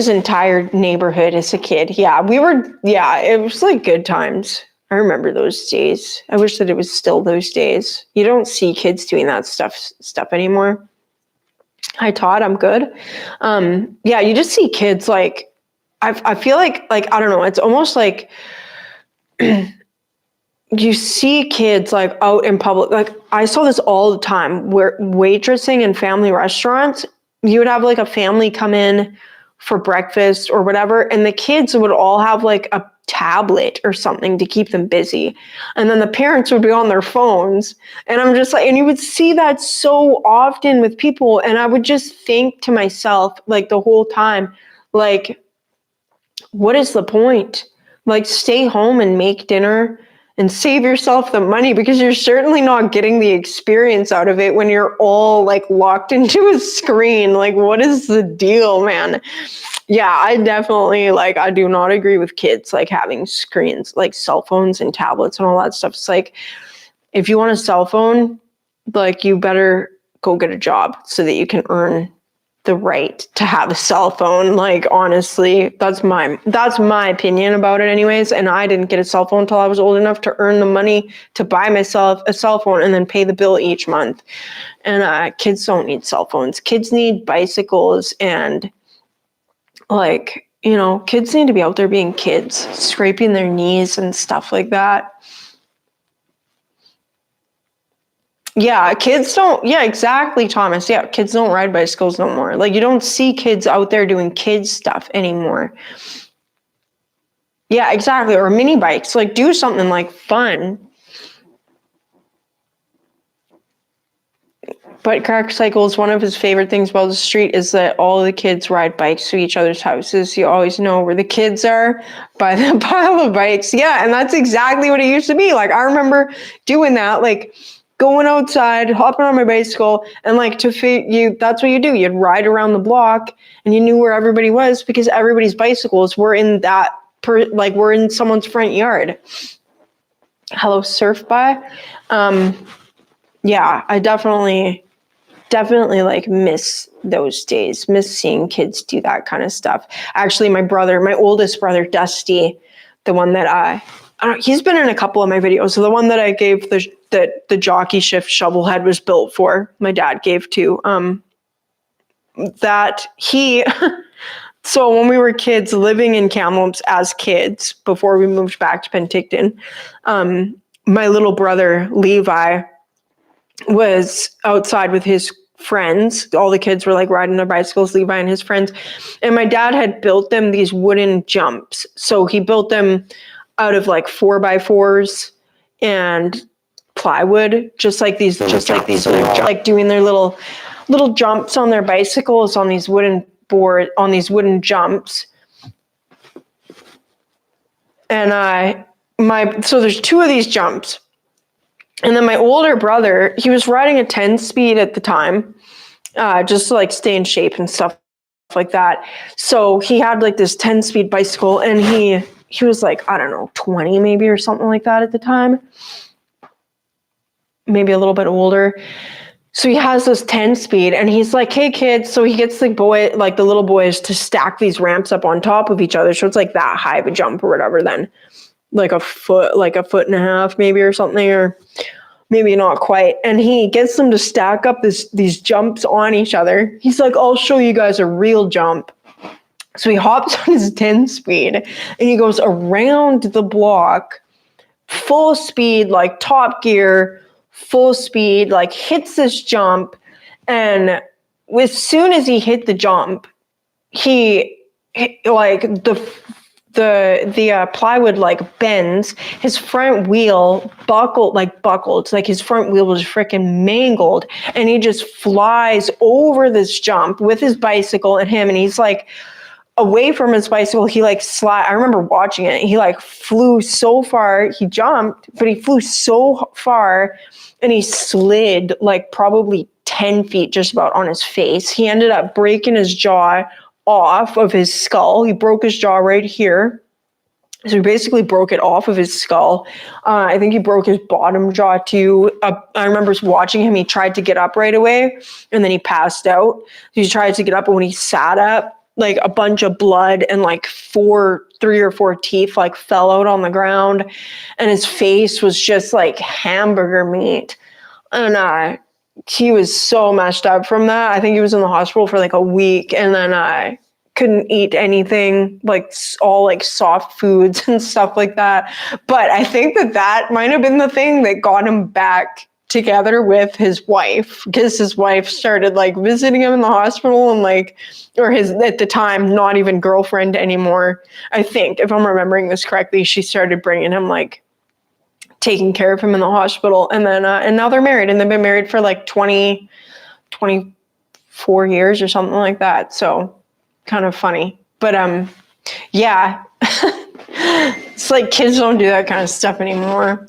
entire neighborhood as a kid. Yeah, it was like good times. I remember those days. I wish that it was still those days. You don't see kids doing that stuff anymore. Hi Todd, I'm good. Yeah, you just see kids like, I feel like I don't know, it's almost like you see kids like out in public. Like I saw this all the time where waitressing in family restaurants, you would have like a family come in for breakfast or whatever, and the kids would all have like a tablet or something to keep them busy. And then the parents would be on their phones. And I'm just like, and you would see that so often with people. And I would just think to myself, like the whole time, like, what is the point? Like, stay home and make dinner and save yourself the money, because you're certainly not getting the experience out of it when you're all like locked into a screen. Like, what is the deal, man? Yeah, I definitely I do not agree with kids like having screens, like cell phones and tablets and all that stuff. It's like, if you want a cell phone, like you better go get a job so that you can earn the right to have a cell phone. Like, honestly, that's my opinion about it anyways. And I didn't get a cell phone until I was old enough to earn the money to buy myself a cell phone and then pay the bill each month. And kids don't need cell phones. Kids need bicycles, and like, kids need to be out there being kids, scraping their knees and stuff like that. Yeah, kids don't, yeah, exactly, Thomas. Yeah, kids don't ride bicycles no more. Like, you don't see kids out there doing kids stuff anymore. Yeah, exactly. Or mini bikes. Like, do something like fun. But Crack Cycles, one of his favorite things about the street is that all the kids ride bikes to each other's houses. You always know where the kids are by the pile of bikes. Yeah, and that's exactly what it used to be. Like, I remember doing that, like going outside, hopping on my bicycle, and like that's what you do. You'd ride around the block, and you knew where everybody was because everybody's bicycles were in were in someone's front yard. Hello, Surf By. Yeah, I definitely like miss those days, miss seeing kids do that kind of stuff. Actually, my oldest brother, Dusty, the one that he's been in a couple of my videos. So the one that I gave the jockey shift shovel head was built for, my dad gave to, so when we were kids living in Kamloops as kids, before we moved back to Penticton, my little brother, Levi, was outside with his friends. All the kids were like riding their bicycles, Levi and his friends. And my dad had built them these wooden jumps. So he built them out of like 4x4s and plywood, just like these, like doing their little jumps on their bicycles on these wooden jumps. And so there's two of these jumps. And then my older brother, he was riding a 10-speed at the time, just to like stay in shape and stuff like that. So he had like this 10-speed bicycle, and he was like, I don't know, 20 maybe or something like that at the time. Maybe a little bit older. So he has this 10-speed, and he's like, hey kids, so he gets the little boys to stack these ramps up on top of each other. So it's like that high of a jump or whatever then. Like a foot and a half maybe or something, or maybe not quite. And he gets them to stack up these jumps on each other. He's like, I'll show you guys a real jump. So he hops on his 10-speed and he goes around the block, full speed, like Top Gear, full speed, like hits this jump. And as soon as he hit the jump, the plywood like bends, his front wheel buckled, like his front wheel was freaking mangled, and he just flies over this jump with his bicycle and him, and he's like away from his bicycle. He like I remember watching it. He like flew so far. He jumped, but he flew so far, and he slid like probably 10 feet just about on his face. He ended up breaking his jaw off of his skull. He broke his jaw right here. So he basically broke it off of his skull. I think he broke his bottom jaw too. I remember watching him. He tried to get up right away, and then he passed out. He tried to get up, and when he sat up, like a bunch of blood and like 3 or 4 teeth like fell out on the ground, and his face was just like hamburger meat. And he was so messed up from that. I think he was in the hospital for like a week, and then I couldn't eat anything, like all like soft foods and stuff like that. But I think that might have been the thing that got him back together with his wife, because his wife started like visiting him in the hospital, and or his, at the time, not even girlfriend anymore. I think, if I'm remembering this correctly, she started bringing him like taking care of him in the hospital, and then and now they're married, and they've been married for like 24 years or something like that. So kind of funny, but yeah. It's like kids don't do that kind of stuff anymore.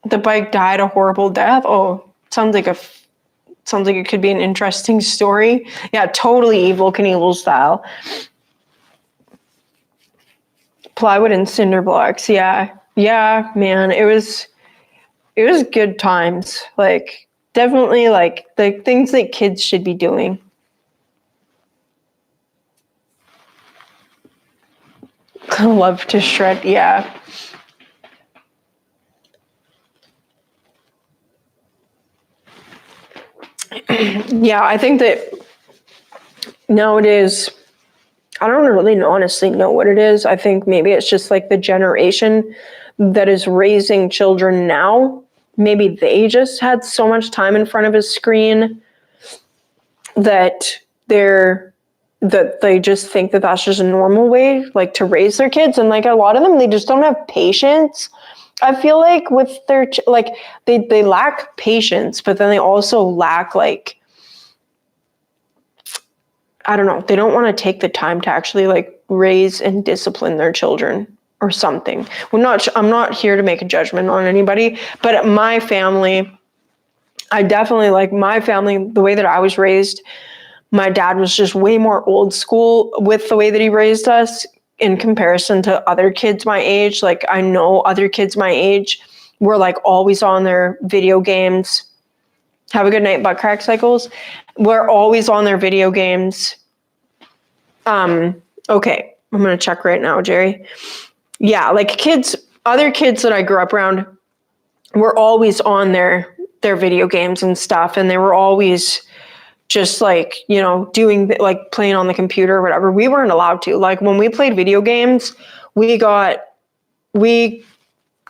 The bike died a horrible death. Oh, sounds like it could be an interesting story. Yeah, totally Evel Knievel style. Plywood and cinder blocks. Yeah, man. It was good times. Like, Definitely like the things that kids should be doing. Love to shred, yeah. Yeah, I think that nowadays, I don't really honestly know what it is. I think maybe it's just like the generation that is raising children now. Maybe they just had so much time in front of a screen that they just think that that's just a normal way like to raise their kids, and like a lot of them, they just don't have patience. I feel like with their like they lack patience, but then they also lack like, I don't know, they don't want to take the time to actually like raise and discipline their children or something. I'm not here to make a judgment on anybody, but my family, I definitely like my family, the way that I was raised. My dad was just way more old school with the way that he raised us in comparison to other kids my age. Like I know other kids my age were like always on their video games. Have a good night, butt crack cycles. We're always on their video games. Okay, I'm gonna check right now, Jerry. Yeah, like other kids that I grew up around were always on their video games and stuff, and they were always just like, you know, doing like playing on the computer or whatever. We weren't allowed to. Like when we played video games, we got week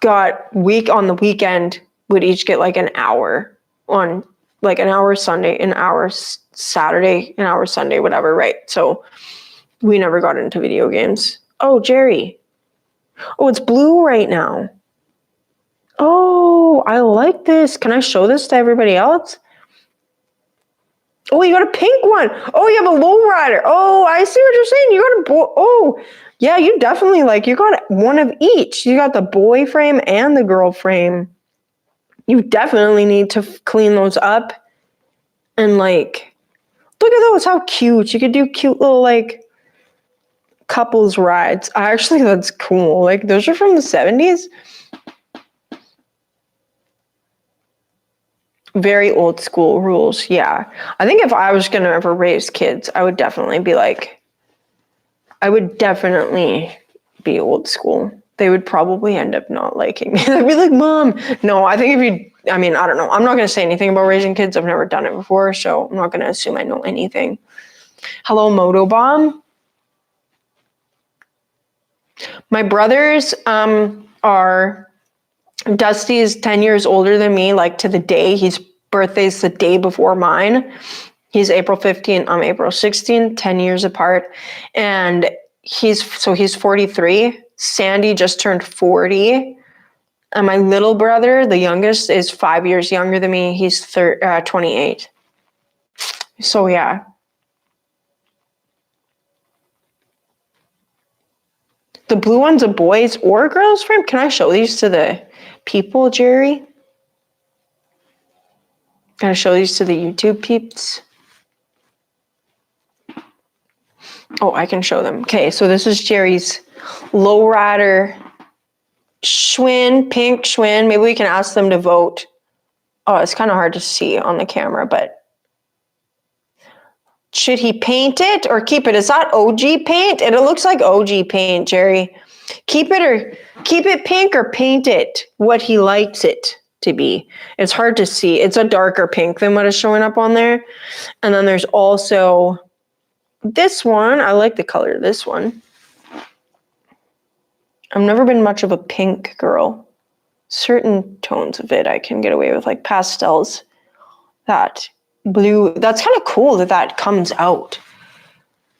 on the weekend would each get like an hour on like an hour Sunday, an hour Saturday, an hour Sunday, whatever, right? So we never got into video games. Oh, Jerry. Oh, it's blue right now. Oh, I like this. Can I show this to everybody else? Oh, you got a pink one. Oh, you have a lowrider. Oh, I see what you're saying. You got oh, yeah, you definitely you got one of each. You got the boy frame and the girl frame. You definitely need to clean those up. And like, look at those. How cute. You could do cute little like couples rides. Actually, that's cool. Like those are from the 70s. Very old school rules. Yeah. I think if I was going to ever raise kids, I would definitely be be old school. They would probably end up not liking me. They'd be like, Mom. No, I think I don't know. I'm not going to say anything about raising kids. I've never done it before, so I'm not going to assume I know anything. Hello, Motobomb. My brothers are, Dusty is 10 years older than me, like to the day. His birthday's the day before mine. He's April 15th, I'm April 16th, 10 years apart. And he's 43. Sandy just turned 40. And my little brother, the youngest, is 5 years younger than me. He's 28. So yeah. The blue one's a boys or girls frame? Can I show these to the people, Jerry? Can I show these to the YouTube peeps? Oh, I can show them. Okay, so this is Jerry's lowrider Schwinn, pink Schwinn. Maybe we can ask them to vote. Oh, it's kind of hard to see on the camera, but should he paint it or keep it? Is that OG paint? And it looks like OG paint, Jerry. Keep it pink or paint it what he likes it to be. It's hard to see. It's a darker pink than what is showing up on there. And then there's also this one. I like the color of this one. I've never been much of a pink girl. Certain tones of it I can get away with, like pastels. That blue, that's kind of cool that comes out.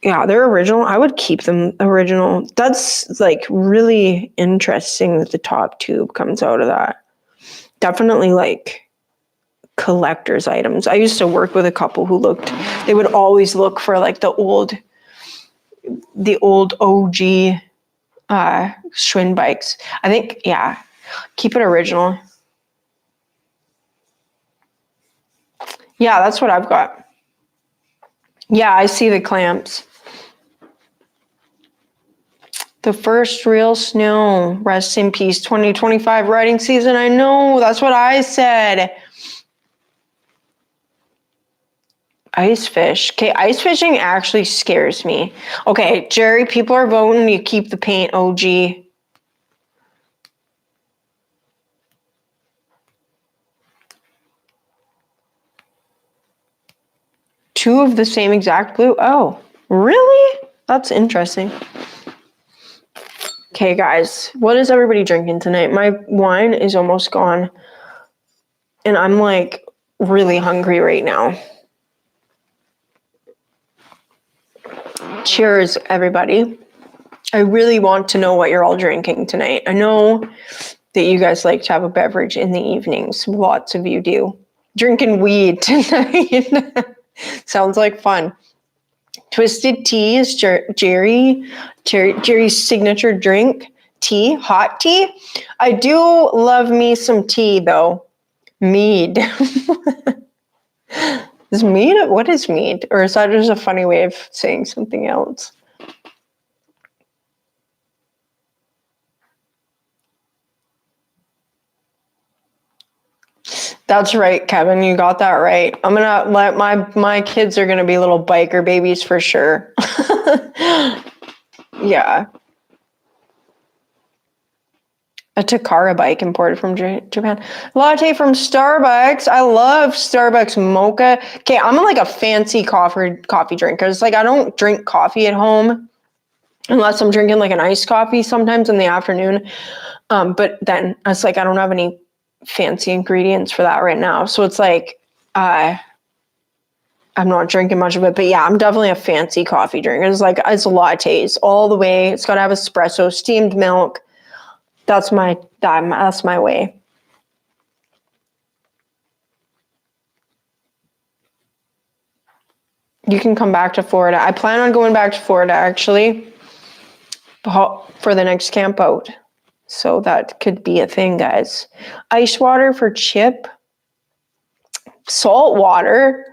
Yeah, they're original. I would keep them original. That's like really interesting that the top tube comes out of that. Definitely like collector's items. I used to work with a couple who they would always look for like the old OG Schwinn bikes. I think, yeah, keep it original. Yeah, that's what I've got. Yeah, I see the clamps. The first real snow. Rest in peace. 2025 riding season. I know. That's what I said. Ice fish. Okay, ice fishing actually scares me. Okay, Jerry, people are voting you keep the paint OG. Two of the same exact blue? Oh, really? That's interesting. Okay, guys, what is everybody drinking tonight? My wine is almost gone, and I'm like really hungry right now. Cheers, everybody. I really want to know what you're all drinking tonight. I know that you guys like to have a beverage in the evenings. Lots of you do. Drinking weed tonight. Sounds like fun. Twisted tea is Jerry's signature drink. Tea, hot tea. I do love me some tea though. Mead. Is mead? What is mead? Or is that just a funny way of saying something else? That's right, Kevin. You got that right. I'm gonna let my kids are gonna be little biker babies for sure. Yeah. A Takara bike imported from Japan. Latte from Starbucks. I love Starbucks mocha. Okay, I'm like a fancy coffee drinker. It's like I don't drink coffee at home unless I'm drinking like an iced coffee sometimes in the afternoon. But then it's like I don't have any fancy ingredients for that right now. So it's like I'm not drinking much of it. But yeah, I'm definitely a fancy coffee drinker. It's lattes all the way. It's got to have espresso, steamed milk. That's my way. You can come back to Florida. I plan on going back to Florida actually for the next camp out. So that could be a thing, guys. Ice water for Chip. Salt water.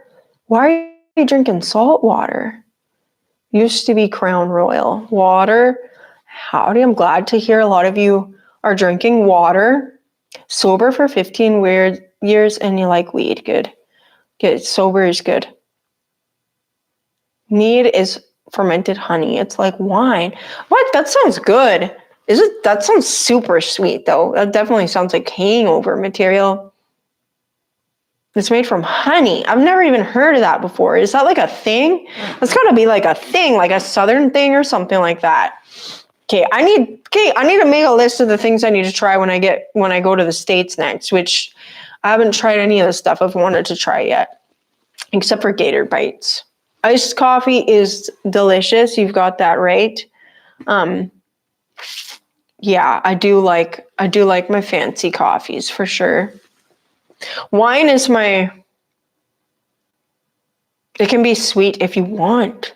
Why are you drinking salt water? Used to be Crown Royal. Water. Howdy, I'm glad to hear a lot of you are drinking water. Sober for 15 years and you like weed. Good. Good. Sober is good. Mead is fermented honey. It's like wine. What? That sounds good. That sounds super sweet though. That definitely sounds like hangover material. It's made from honey. I've never even heard of that before. Is that like a thing? That's gotta be like a thing, like a southern thing or something like that. Okay, I need to make a list of the things I need to try when I go to the States next, which I haven't tried any of the stuff I've wanted to try yet, except for Gator Bites. Iced coffee is delicious. You've got that right. Yeah, I do like my fancy coffees for sure. Wine is it can be sweet if you want.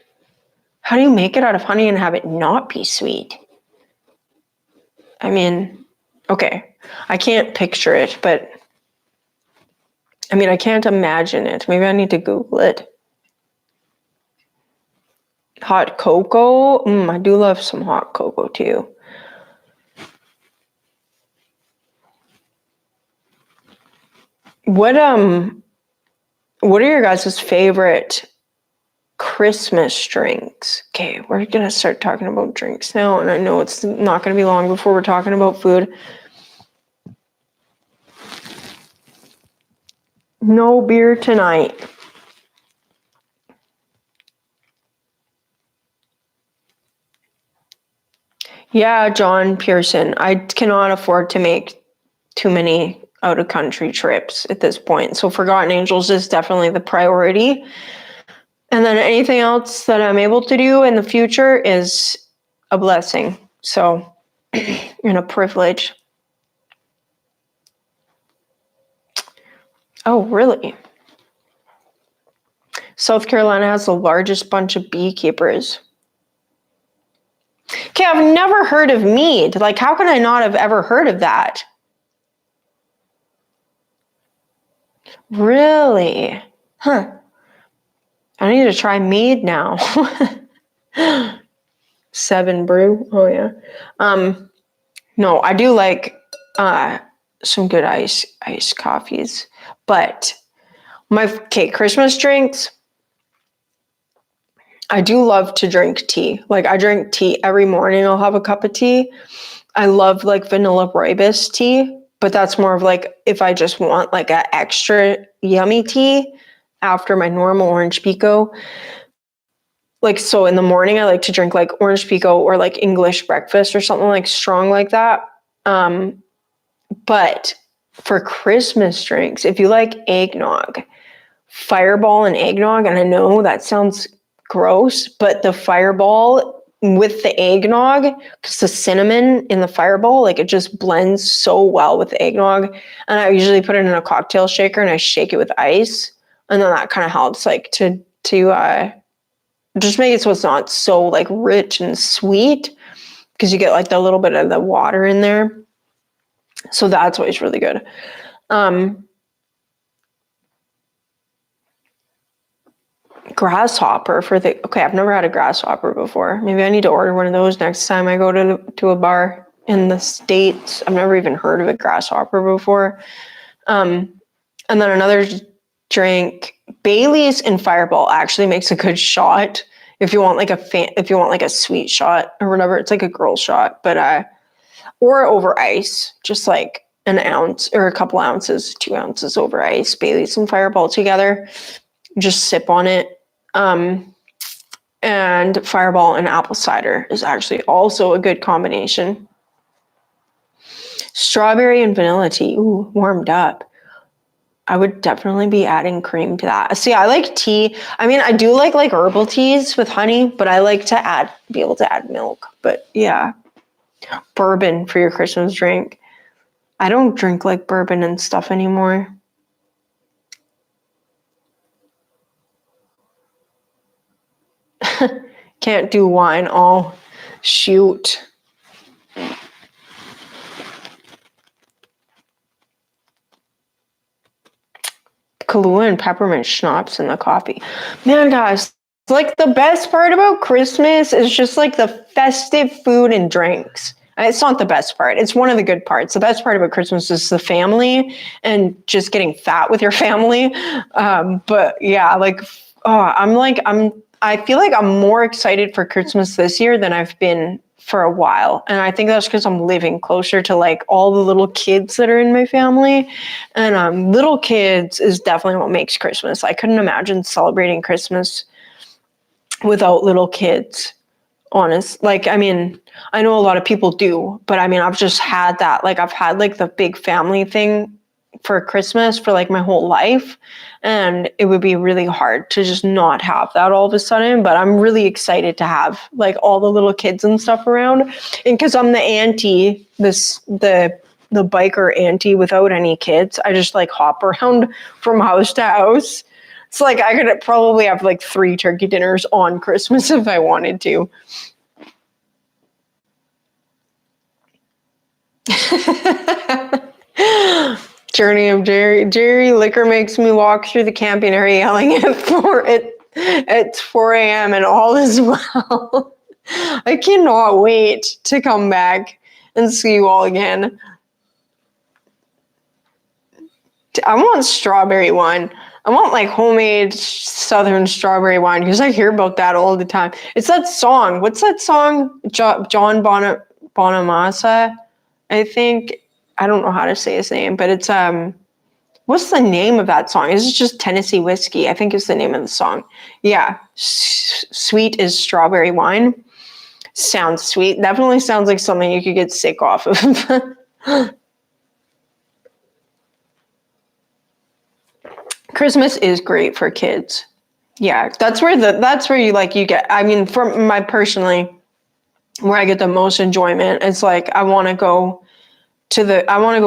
How do you make it out of honey and have it not be sweet? I mean, okay, I can't picture it, but I mean, I can't imagine it. Maybe I need to Google it. Hot cocoa. I do love some hot cocoa too. What are your guys' favorite Christmas drinks? Okay, we're gonna start talking about drinks now, and I know it's not gonna be long before we're talking about food. No beer tonight. Yeah, John Pearson. I cannot afford to make too many out-of-country trips at this point. So Forgotten Angels is definitely the priority. And then anything else that I'm able to do in the future is a blessing. So, and a privilege. Oh, really? South Carolina has the largest bunch of beekeepers. Okay, I've never heard of mead. Like, how can I not have ever heard of that? Really? Huh. I need to try mead now. 7 Brew. Oh yeah. No, I do like some good iced coffees. But Christmas drinks. I do love to drink tea. Like I drink tea every morning. I'll have a cup of tea. I love like vanilla rooibos tea, but that's more of like if I just want like an extra yummy tea after my normal orange pico. Like, so in the morning, I like to drink like orange pico or like English breakfast or something like strong like that. But for Christmas drinks, if you like eggnog, Fireball and eggnog, and I know that sounds gross, but the Fireball with the eggnog, because the cinnamon in the Fireball, like it just blends so well with the eggnog. And I usually put it in a cocktail shaker and I shake it with ice, and then that kind of helps like to just make it so it's not so like rich and sweet, because you get like the little bit of the water in there. So that's always really good. Grasshopper okay, I've never had a grasshopper before. Maybe I need to order one of those next time I go to a bar in the States. I've never even heard of a grasshopper before. And then another drink, Bailey's and Fireball actually makes a good shot if you want like a sweet shot or whatever. It's like a girl shot, but or over ice, just like an ounce or a couple ounces, 2 ounces over ice, Bailey's and Fireball together. Just sip on it. And Fireball and apple cider is actually also a good combination. Strawberry and vanilla tea, ooh, warmed up. I would definitely be adding cream to that. See, I like tea. I mean, I do like herbal teas with honey, but I like to be able to add milk. But yeah, bourbon for your Christmas drink. I don't drink like bourbon and stuff anymore. Can't do wine. Oh, shoot. Kahlua and peppermint schnapps in the coffee. Man, guys, like the best part about Christmas is just like the festive food and drinks. It's not the best part. It's one of the good parts. The best part about Christmas is the family and just getting fat with your family. But yeah, I feel like I'm more excited for Christmas this year than I've been for a while. And I think that's because I'm living closer to like all the little kids that are in my family. And little kids is definitely what makes Christmas. I couldn't imagine celebrating Christmas without little kids. Honest. Like, I mean, I know a lot of people do, but I mean, I've just had that. Like, I've had like the big family thing for Christmas for like my whole life. And it would be really hard to just not have that all of a sudden. But I'm really excited to have like all the little kids and stuff around. And because I'm the auntie, the biker auntie without any kids, I just like hop around from house to house. It's like I could probably have like 3 turkey dinners on Christmas if I wanted to. Journey of Jerry. Jerry Liquor makes me walk through the camping area yelling at 4 a.m. and all is well. I cannot wait to come back and see you all again. I want strawberry wine. I want like homemade Southern strawberry wine because I hear about that all the time. It's that song. What's that song? John Bonamassa, I think. I don't know how to say his name, but it's what's the name of that song? Is it just Tennessee Whiskey? I think is the name of the song. Yeah, sweet is strawberry wine. Sounds sweet. Definitely sounds like something you could get sick off of. Christmas is great for kids. Yeah, that's where you get, I mean, from my personally, where I get the most enjoyment, it's like I want to go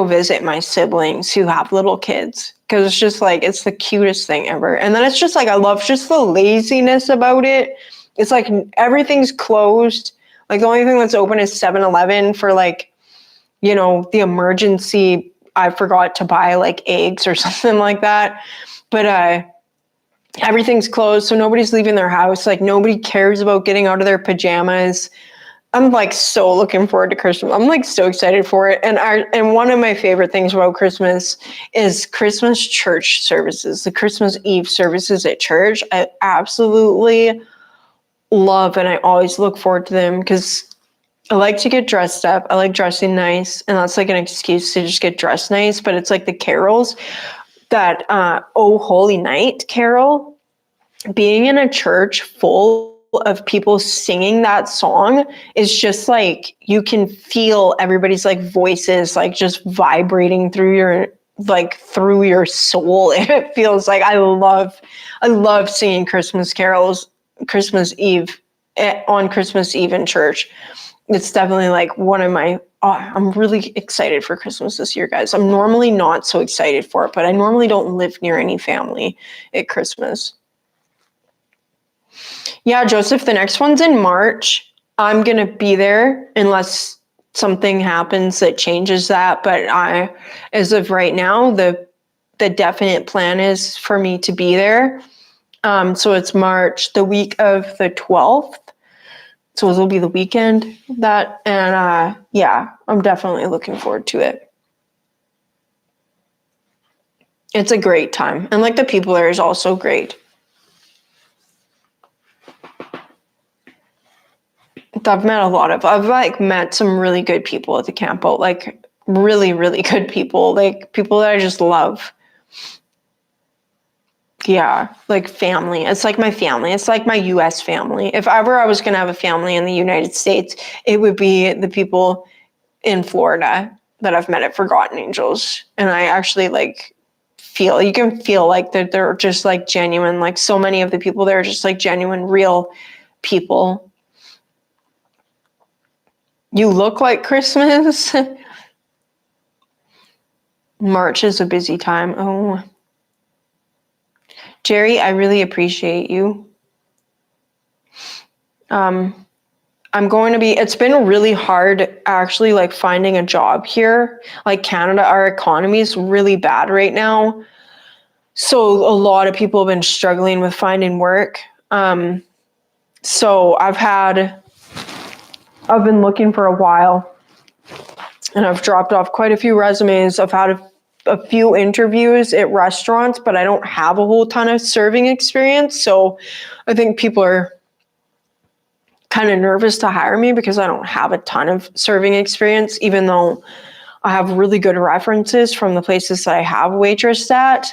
visit my siblings who have little kids, because it's just like it's the cutest thing ever. And then it's just like I love just the laziness about it. It's like everything's closed. Like the only thing that's open is 7-Eleven for like, you know, the emergency. I forgot to buy like eggs or something like that. But everything's closed, so nobody's leaving their house. Like nobody cares about getting out of their pajamas. I'm like so looking forward to Christmas. I'm like so excited for it. And one of my favorite things about Christmas is Christmas church services, the Christmas Eve services at church. I absolutely love and I always look forward to them because I like to get dressed up. I like dressing nice, and that's like an excuse to just get dressed nice. But it's like the carols, that Oh Holy Night carol, being in a church full of people singing that song is just like, you can feel everybody's like voices like just vibrating through your soul. It feels like I love singing Christmas carols on Christmas Eve in church. It's definitely like one of my, I'm really excited for Christmas this year, guys. I'm normally not so excited for it, but I normally don't live near any family at Christmas. Yeah, Joseph, the next one's in March. I'm going to be there unless something happens that changes that. But as of right now, the definite plan is for me to be there. So it's March, the week of the 12th. So it'll be the weekend that, and yeah, I'm definitely looking forward to it. It's a great time. And like the people there is also great. I've met some really good people at the camp out, like really, really good people, like people that I just love. Yeah, like family. It's like my family. It's like my US family. If ever I was going to have a family in the United States, it would be the people in Florida that I've met at Forgotten Angels. And I actually you can feel like that they're just like genuine, like so many of the people there are just like genuine, real people. You look like Christmas. March is a busy time. Oh, Jerry, I really appreciate you. It's been really hard actually, like finding a job here. Like Canada, our economy is really bad right now. So a lot of people have been struggling with finding work. So I've been looking for a while, and I've dropped off quite a few resumes. I've had a few interviews at restaurants, but I don't have a whole ton of serving experience. So I think people are kind of nervous to hire me because I don't have a ton of serving experience, even though I have really good references from the places that I have waitressed at.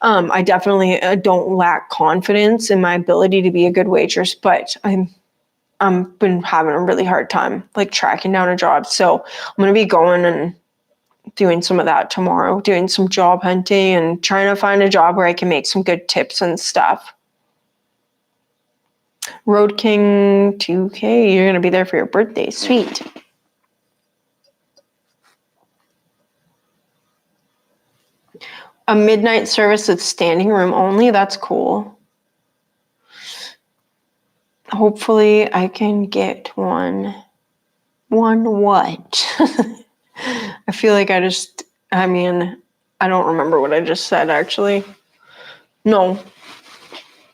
I definitely don't lack confidence in my ability to be a good waitress, but I've been having a really hard time like tracking down a job. So I'm going to be going and doing some of that tomorrow, doing some job hunting and trying to find a job where I can make some good tips and stuff. Road King 2K, you're going to be there for your birthday. Sweet. A midnight service at standing room only? That's cool. Hopefully I can get one. One what? I feel like I don't remember what I just said, actually. No.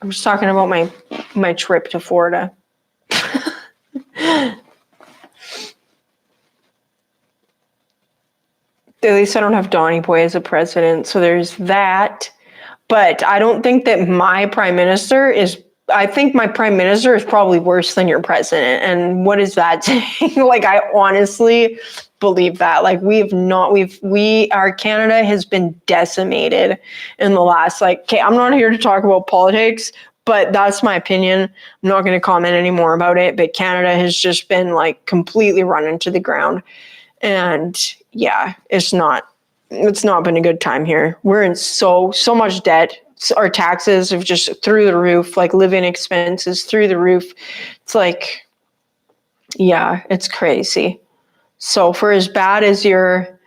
I'm just talking about my trip to Florida. At least I don't have Donny Boy as a president, so there's that. But I don't think that my prime minister is, I think my prime minister is probably worse than your president. And what is that saying? Like, I honestly believe that. Like, our Canada has been decimated in the last, okay, I'm not here to talk about politics, but that's my opinion. I'm not going to comment anymore about it, but Canada has just been completely run into the ground. And yeah, it's not been a good time here. We're in so much debt. Our taxes have just through the roof, living expenses through the roof. It's yeah, it's crazy. So for as bad as your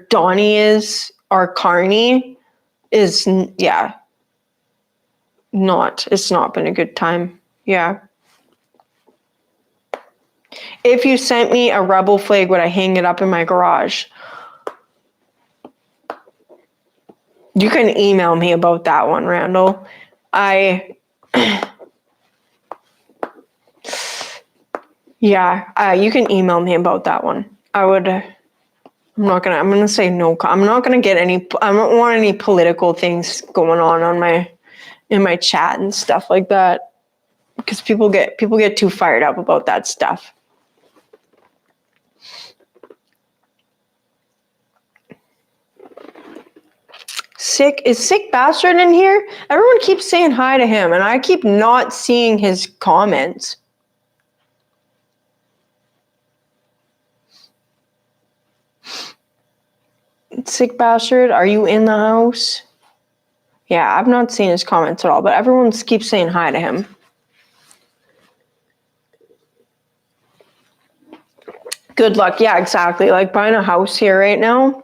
Donnie is, our Carney is, yeah, it's not been a good time. Yeah. If you sent me a rebel flag, would I hang it up in my garage? You can email me about that one, Randall. You can email me about that one. I'm going to say no. I'm not going to I don't want any political things going on in my chat and stuff like that. because people get too fired up about that stuff. Is Sick Bastard in here? Everyone keeps saying hi to him, and I keep not seeing his comments. Sick Bastard, are you in the house? Yeah, I've not seen his comments at all, but everyone keeps saying hi to him. Good luck. Yeah, exactly. Like buying a house here right now.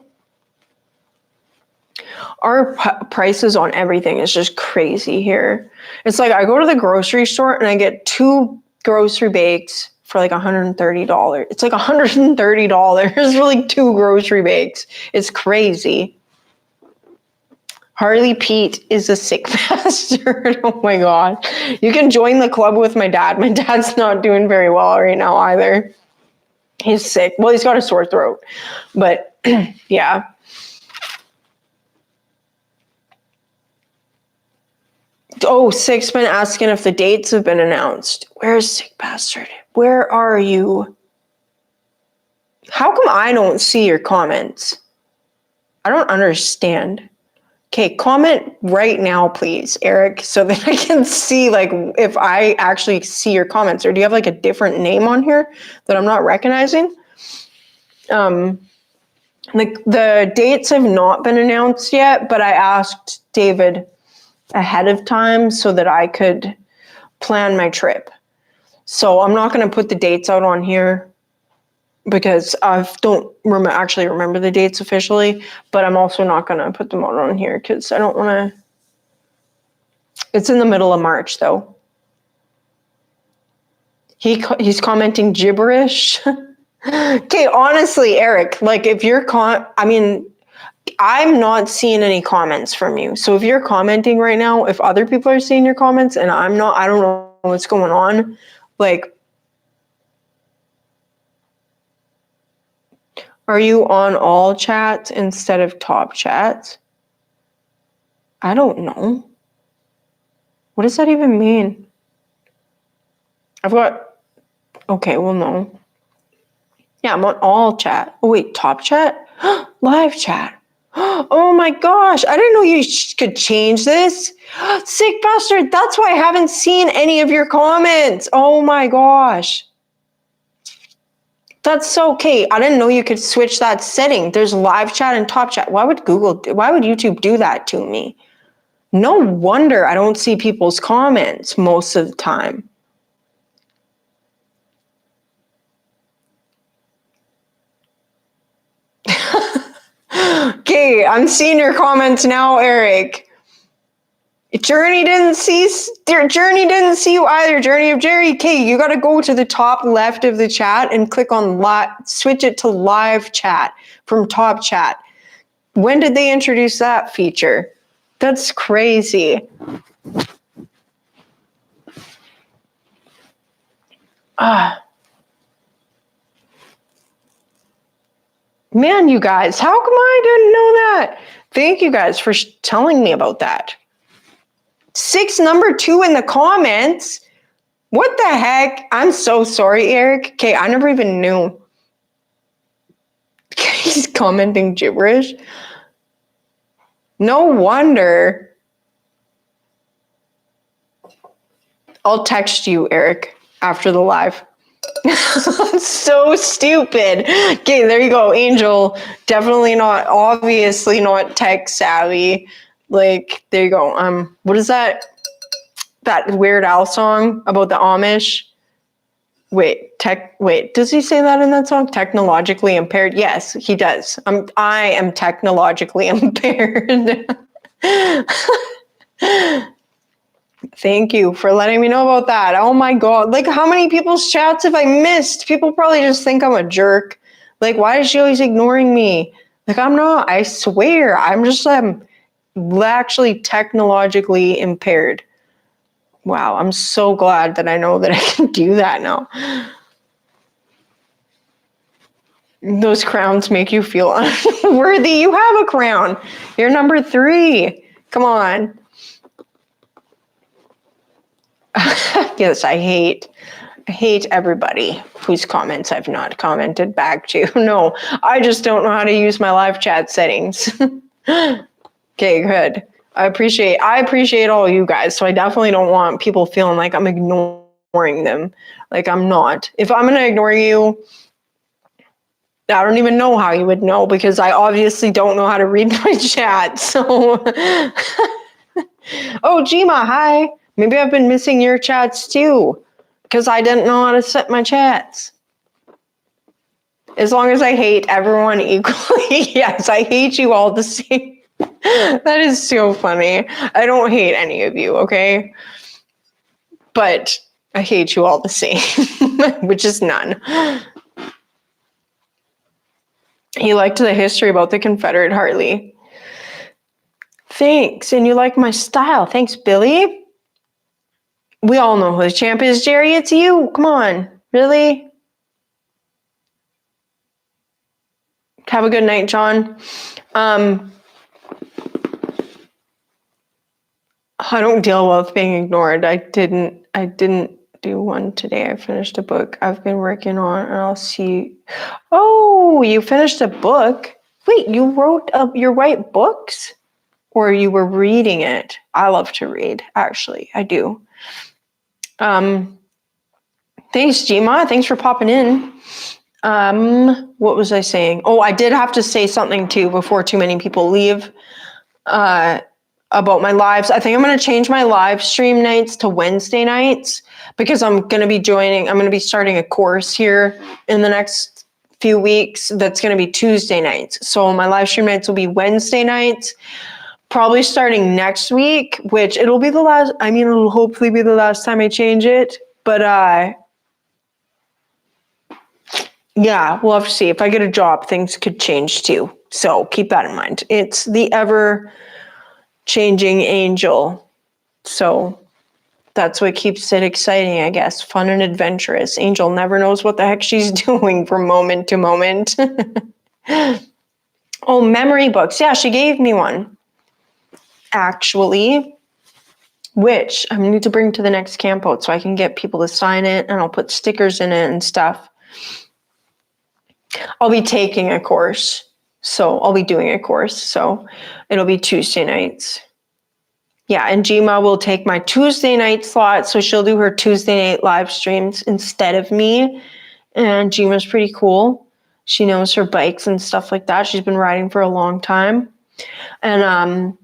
Our prices on everything is just crazy here. It's like I go to the grocery store and I get 2 grocery bags for like $130. It's like $130 for like 2 grocery bags. It's crazy. Harley Pete is a sick bastard. Oh my God. You can join the club with my dad. My dad's not doing very well right now either. He's sick. Well, he's got a sore throat. But yeah. Oh, Sick's been asking if the dates have been announced. Where's Sick Bastard? Where are you? How come I don't see your comments? I don't understand. Okay, comment right now, please, Eric, so that I can see like if I actually see your comments. Or do you have like a different name on here that I'm not recognizing? The dates have not been announced yet, but I asked David ahead of time so that I could plan my trip. So I'm not going to put the dates out on here because I don't actually remember the dates officially, but I'm also not going to put them out on here because I don't want to. It's in the middle of March though. He's commenting gibberish. Okay, honestly, Eric, like if you're I'm not seeing any comments from you. So if you're commenting right now, if other people are seeing your comments and I'm not, I don't know what's going on. Like, are you on all chats instead of top chats? I don't know. What does that even mean? Okay, well, no. Yeah, I'm on all chat. Oh, wait, top chat? Live chat. Oh my gosh, I didn't know you could change this. Sick bastard, that's why I haven't seen any of your comments. Oh my gosh. That's so okay. I didn't know you could switch that setting. There's live chat and top chat. Why would YouTube do that to me? No wonder I don't see people's comments most of the time. Okay, I'm seeing your comments now, Eric. Journey didn't see you either. Journey of Jerry. Okay, you got to go to the top left of the chat and click on switch it to live chat from top chat. When did they introduce that feature? That's crazy. Man, you guys, how come I didn't know that? Thank you guys for telling me about that. 6 number 2 in the comments. What the heck? I'm so sorry, Eric. Okay, I never even knew. He's commenting gibberish. No wonder. I'll text you, Eric, after the live. So stupid. Okay, there you go, Angel. Definitely not, obviously not tech savvy. Like, there you go. What is that Weird Al song about the Amish? Wait, does he say that in that song? Technologically impaired? Yes, he does. I am technologically impaired. Thank you for letting me know about that. Oh my God. Like, how many people's chats have I missed? People probably just think I'm a jerk. Like, why is she always ignoring me? Like, I'm not. I swear. I'm actually technologically impaired. Wow. I'm so glad that I know that I can do that now. Those crowns make you feel unworthy. You have a crown. You're number 3. Come on. Yes, I hate everybody whose comments I've not commented back to. No, I just don't know how to use my live chat settings. Okay, good. I appreciate all you guys. So I definitely don't want people feeling like I'm ignoring them. Like I'm not. If I'm going to ignore you, I don't even know how you would know because I obviously don't know how to read my chat. So, oh, Jima, hi. Maybe I've been missing your chats too because I didn't know how to set my chats. As long as I hate everyone equally, yes, I hate you all the same. That is so funny. I don't hate any of you, okay? But I hate you all the same, which is none. You liked the history about the Confederate Harley. Thanks. And you like my style. Thanks, Billy. We all know who the champ is, Jerry. It's you. Come on. Really? Have a good night, John. I don't deal well with being ignored. I didn't do one today. I finished a book I've been working on, and I'll see. Oh, you finished a book? Wait, you wrote your white books? Or you were reading it? I love to read, actually. I do. Thanks, Jima. Thanks for popping in. What was I saying? Oh, I did have to say something too before too many people leave. About my lives. I think I'm going to change my live stream nights to Wednesday nights because I'm going to be starting a course here in the next few weeks that's going to be Tuesday nights. So my live stream nights will be Wednesday nights, probably starting next week, which it'll hopefully be the last time I change it. But yeah, we'll have to see. If I get a job, things could change too. So keep that in mind. It's the ever changing angel. So that's what keeps it exciting, I guess. Fun and adventurous. Angel never knows what the heck she's doing from moment to moment. Oh, memory books. Yeah, she gave me one, actually, which I need to bring to the next camp out so I can get people to sign it, and I'll put stickers in it and stuff. I'll be taking a course. So I'll be doing a course. So it'll be Tuesday nights. Yeah, and Jima will take my Tuesday night slot, so she'll do her Tuesday night live streams instead of me. And Jima's pretty cool. She knows her bikes and stuff like that. She's been riding for a long time. And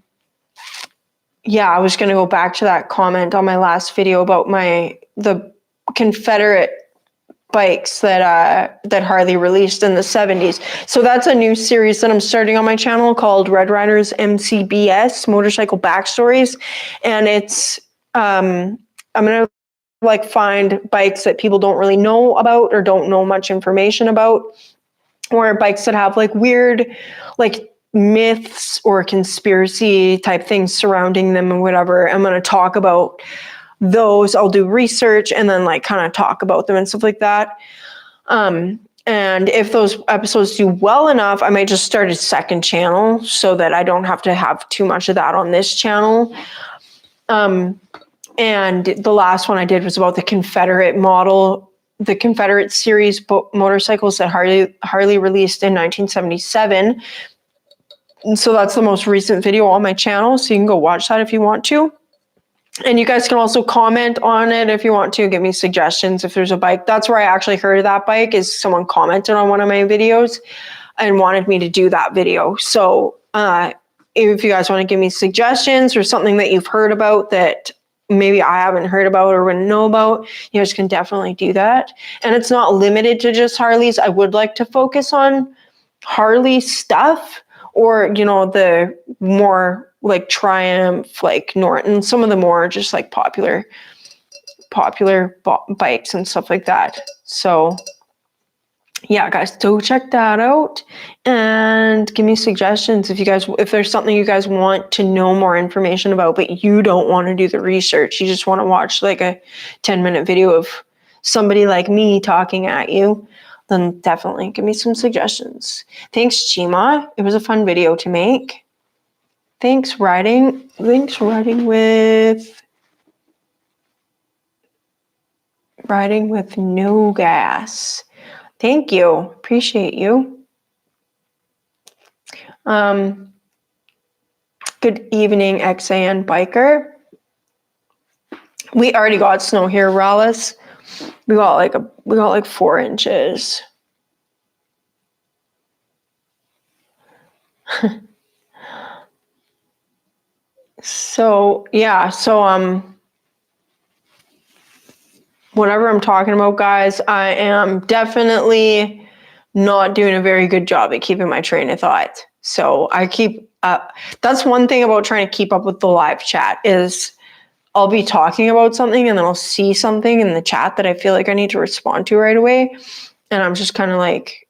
yeah, I was going to go back to that comment on my last video about the Confederate bikes that Harley released in the 70s. So that's a new series that I'm starting on my channel called Red Riders MCBS, Motorcycle Backstories. And it's, I'm going to find bikes that people don't really know about or don't know much information about, or bikes that have weird, myths or conspiracy type things surrounding them and whatever. I'm going to talk about those. I'll do research and then kind of talk about them and stuff like that. And if those episodes do well enough, I might just start a second channel so that I don't have to have too much of that on this channel. And the last one I did was about the Confederate model, the Confederate series motorcycles that Harley released in 1977. And so that's the most recent video on my channel. So you can go watch that if you want to. And you guys can also comment on it if you want to, give me suggestions if there's a bike. That's where I actually heard of that bike, is someone commented on one of my videos and wanted me to do that video. So if you guys want to give me suggestions or something that you've heard about that maybe I haven't heard about or wouldn't know about, you guys can definitely do that. And it's not limited to just Harleys. I would like to focus on Harley stuff, or, the more Triumph, Norton, some of the more just popular bikes and stuff like that. So yeah, guys, go check that out and give me suggestions if there's something you guys want to know more information about, but you don't want to do the research. You just want to watch a 10-minute video of somebody like me talking at you, then definitely give me some suggestions. Thanks, Jima. It was a fun video to make. Thanks riding with riding with no gas. Thank you. Appreciate you. Good evening, XAN biker. We already got snow here, Rallies. We got like 4 inches. So whatever I'm talking about, guys, I am definitely not doing a very good job at keeping my train of thought. So I keep that's one thing about trying to keep up with the live chat is I'll be talking about something and then I'll see something in the chat that I feel like I need to respond to right away. And I'm just kind of like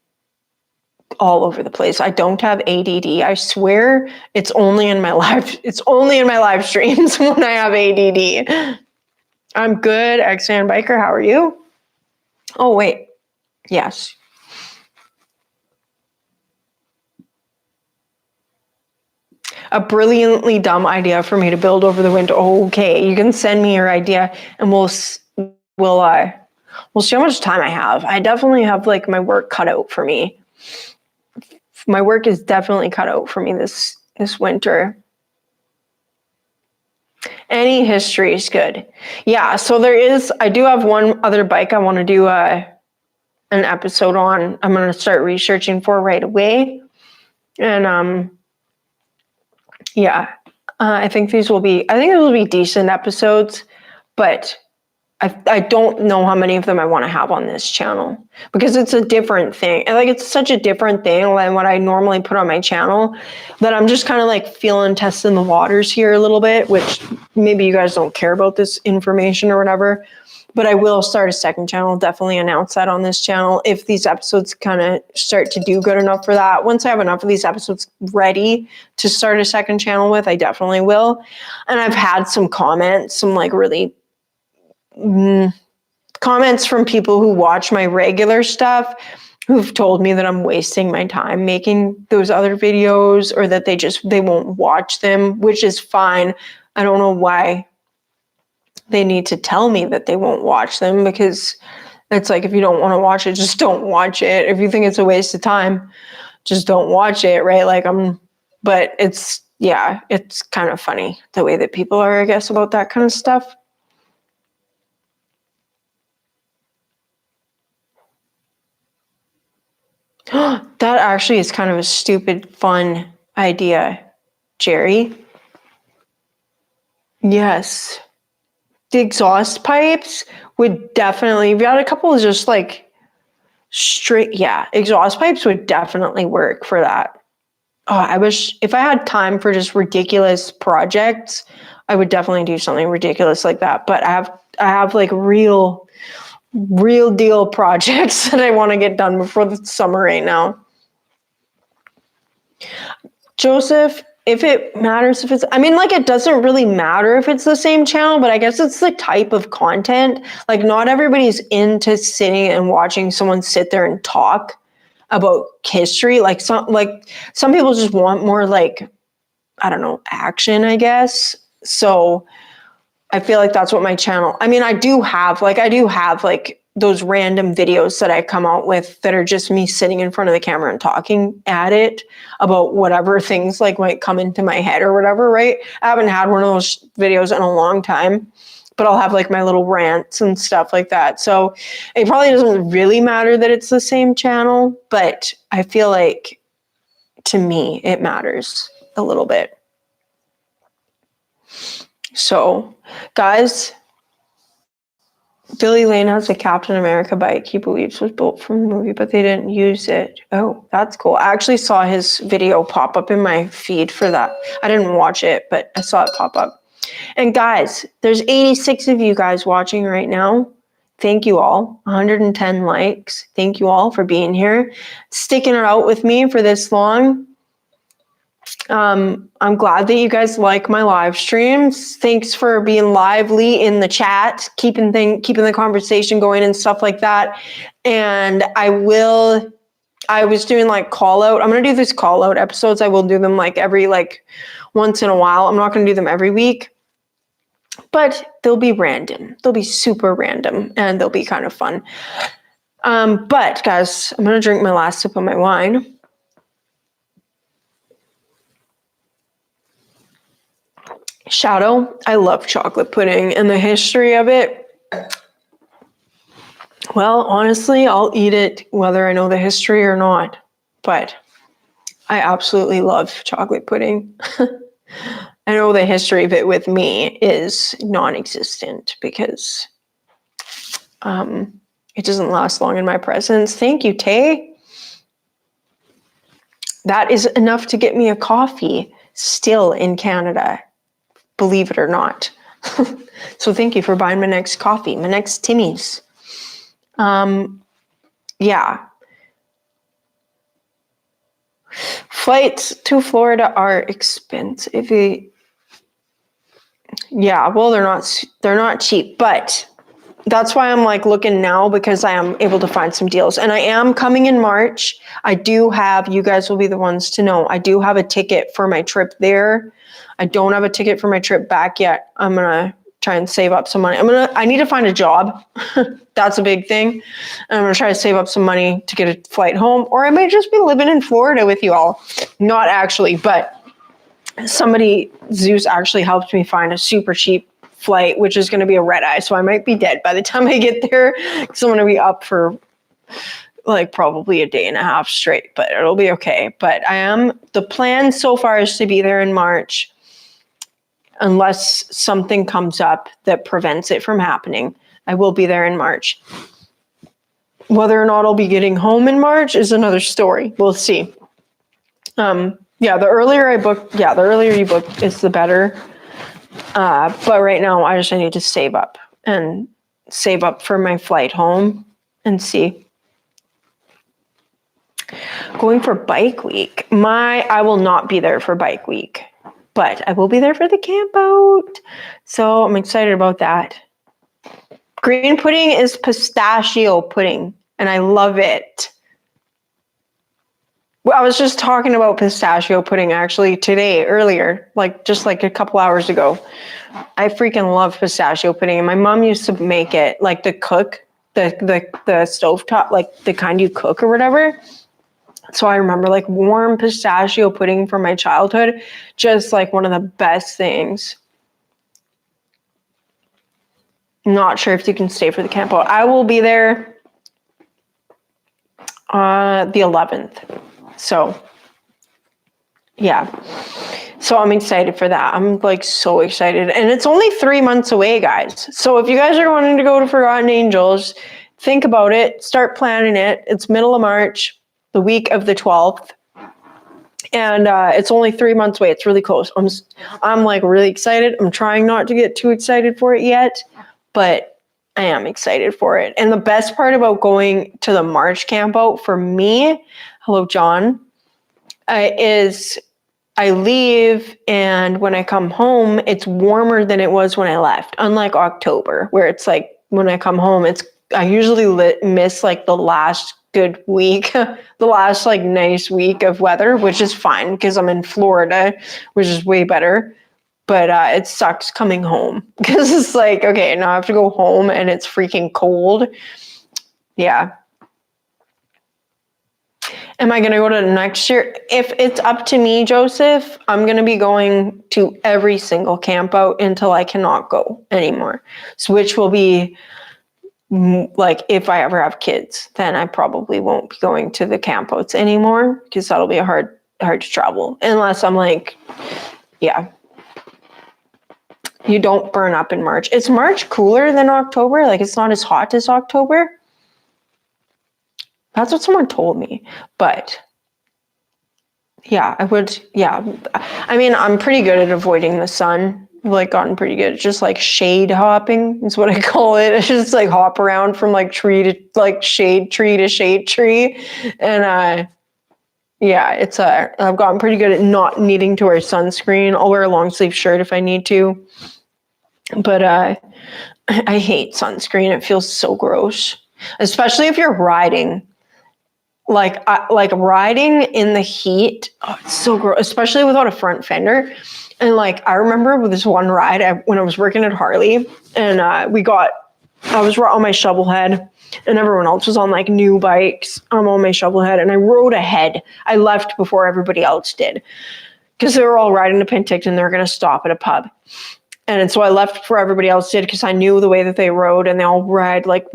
all over the place. I don't have ADD. I swear it's only in my live streams when I have ADD. I'm good, Xan Biker. How are you? Oh, wait. Yes. A brilliantly dumb idea for me to build over the window. Okay, you can send me your idea and we'll see how much time I have. I definitely have like my work cut out for me. My work is definitely cut out for me this winter. Any history is good. Yeah, so I do have one other bike I want to do an episode on. I'm going to start researching for right away. And I think these will be decent episodes, but I don't know how many of them I want to have on this channel because it's a different thing. And like, it's such a different thing than what I normally put on my channel that I'm just kind of like testing the waters here a little bit, which maybe you guys don't care about this information or whatever, but I will start a second channel, definitely announce that on this channel if these episodes kind of start to do good enough for that. Once I have enough of these episodes ready to start a second channel with, I definitely will. And I've had some comments, some like really comments from people who watch my regular stuff who've told me that I'm wasting my time making those other videos or that they won't watch them, which is fine. I don't know why they need to tell me that they won't watch them because it's like, if you don't want to watch it, just don't watch it. If you think it's a waste of time, just don't watch it, right? But it's kind of funny the way that people are, I guess, about that kind of stuff. That actually is kind of a stupid, fun idea, Jerry. Yes. The exhaust pipes would definitely, if you had a couple of just like straight, exhaust pipes would definitely work for that. Oh, I wish if I had time for just ridiculous projects, I would definitely do something ridiculous like that. But I have like real deal projects that I want to get done before the summer right now. Joseph, if it matters if it's, it doesn't really matter if it's the same channel, but I guess it's the type of content. Like, not everybody's into sitting and watching someone sit there and talk about history. Like some people just want more like, I don't know, action, I guess. So I feel like that's what my channel, I do have those random videos that I come out with that are just me sitting in front of the camera and talking at it about whatever things like might come into my head or whatever, right? I haven't had one of those videos in a long time, but I'll have like my little rants and stuff like that. So it probably doesn't really matter that it's the same channel, but I feel like to me, it matters a little bit. So guys, Billy Lane has a Captain America bike he believes was built from the movie, but they didn't use it. Oh, that's cool. I actually saw his video pop up in my feed for that. I didn't watch it, but I saw it pop up. And guys, there's 86 of you guys watching right now. Thank you all. 110 likes. Thank you all for being here, sticking it out with me for this long. I'm glad that you guys like my live streams. Thanks for being lively in the chat, keeping the conversation going and stuff like that. And I was doing like call out. I'm going to do these call out episodes. I will do them like every once in a while. I'm not going to do them every week. but they'll be random. They'll be super random, and they'll be kind of fun. But guys, I'm gonna drink my last sip of my wine. Shadow, I love chocolate pudding, and the history of it. Well, honestly, I'll eat it whether I know the history or not. But I absolutely love chocolate pudding. I know the history of it with me is non-existent because it doesn't last long in my presence. Thank you, Tay. That is enough to get me a coffee still in Canada, believe it or not. So thank you for buying my next coffee, my next Timmy's. Yeah. Flights to Florida are expensive. Yeah, well, they're not cheap, but that's why I'm like looking now, because I am able to find some deals. And I am coming in March. I do have, you guys will be the ones to know, I do have a ticket for my trip there. I don't have a ticket for my trip back yet. I'm going to try and save up some money. I need to find a job. That's a big thing. And I'm going to try to save up some money to get a flight home, or I might just be living in Florida with you all. Not actually, but Zeus actually helped me find a super cheap flight, which is going to be a red eye. So I might be dead by the time I get there, because I'm going to be up for like probably a day and a half straight, but it'll be okay. But the plan so far is to be there in March, unless something comes up that prevents it from happening. I will be there in March. Whether or not I'll be getting home in March is another story. We'll see. Yeah, the earlier you book is the better. But right now I need to save up for my flight home and see. Going for bike week. I will not be there for bike week, but I will be there for the camp out. So I'm excited about that. Green pudding is pistachio pudding, and I love it. Well, I was just talking about pistachio pudding actually earlier, just a couple hours ago. I freaking love pistachio pudding, and my mom used to make it like the stovetop, like the kind you cook or whatever. So I remember like warm pistachio pudding from my childhood, just like one of the best things. Not sure if you can stay for the camp out. I will be there the 11th. So, yeah. So I'm excited for that. I'm like so excited. And it's only 3 months away, guys. So if you guys are wanting to go to Forgotten Angels, think about it. Start planning it. It's middle of March, the week of the 12th. And it's only 3 months away. It's really close. I'm like really excited. I'm trying not to get too excited for it yet, but I am excited for it. And the best part about going to the March camp out for me, hello, John, is I leave, and when I come home, it's warmer than it was when I left. Unlike October, where it's like when I come home, I usually miss like the last good week, the last like nice week of weather, which is fine because I'm in Florida, which is way better. But it sucks coming home because it's like, okay, now I have to go home and it's freaking cold. Yeah. Am I going to go to next year? If it's up to me, Joseph, I'm going to be going to every single camp out until I cannot go anymore. So which will be like if I ever have kids, then I probably won't be going to the camp outs anymore because that'll be hard to travel. Unless I'm like, yeah. You don't burn up in March. Is March cooler than October? Like it's not as hot as October? That's what someone told me. But yeah, I would. Yeah. I mean, I'm pretty good at avoiding the sun. I've like gotten pretty good. It's just like shade hopping is what I call it. It's just like hop around from like tree to like shade tree to shade tree. And yeah, I've gotten pretty good at not needing to wear sunscreen. I'll wear a long sleeve shirt if I need to. But I hate sunscreen. It feels so gross, especially if you're riding. Like riding in the heat, oh, it's so gross, especially without a front fender. And like, I remember with this one ride when I was working at Harley, and I was on my shovel head, and everyone else was on like new bikes. I'm on my shovel head, and I rode ahead. I left before everybody else did because they were all riding to Penticton and they're going to stop at a pub. And so I left before everybody else did because I knew the way that they rode, and they all ride like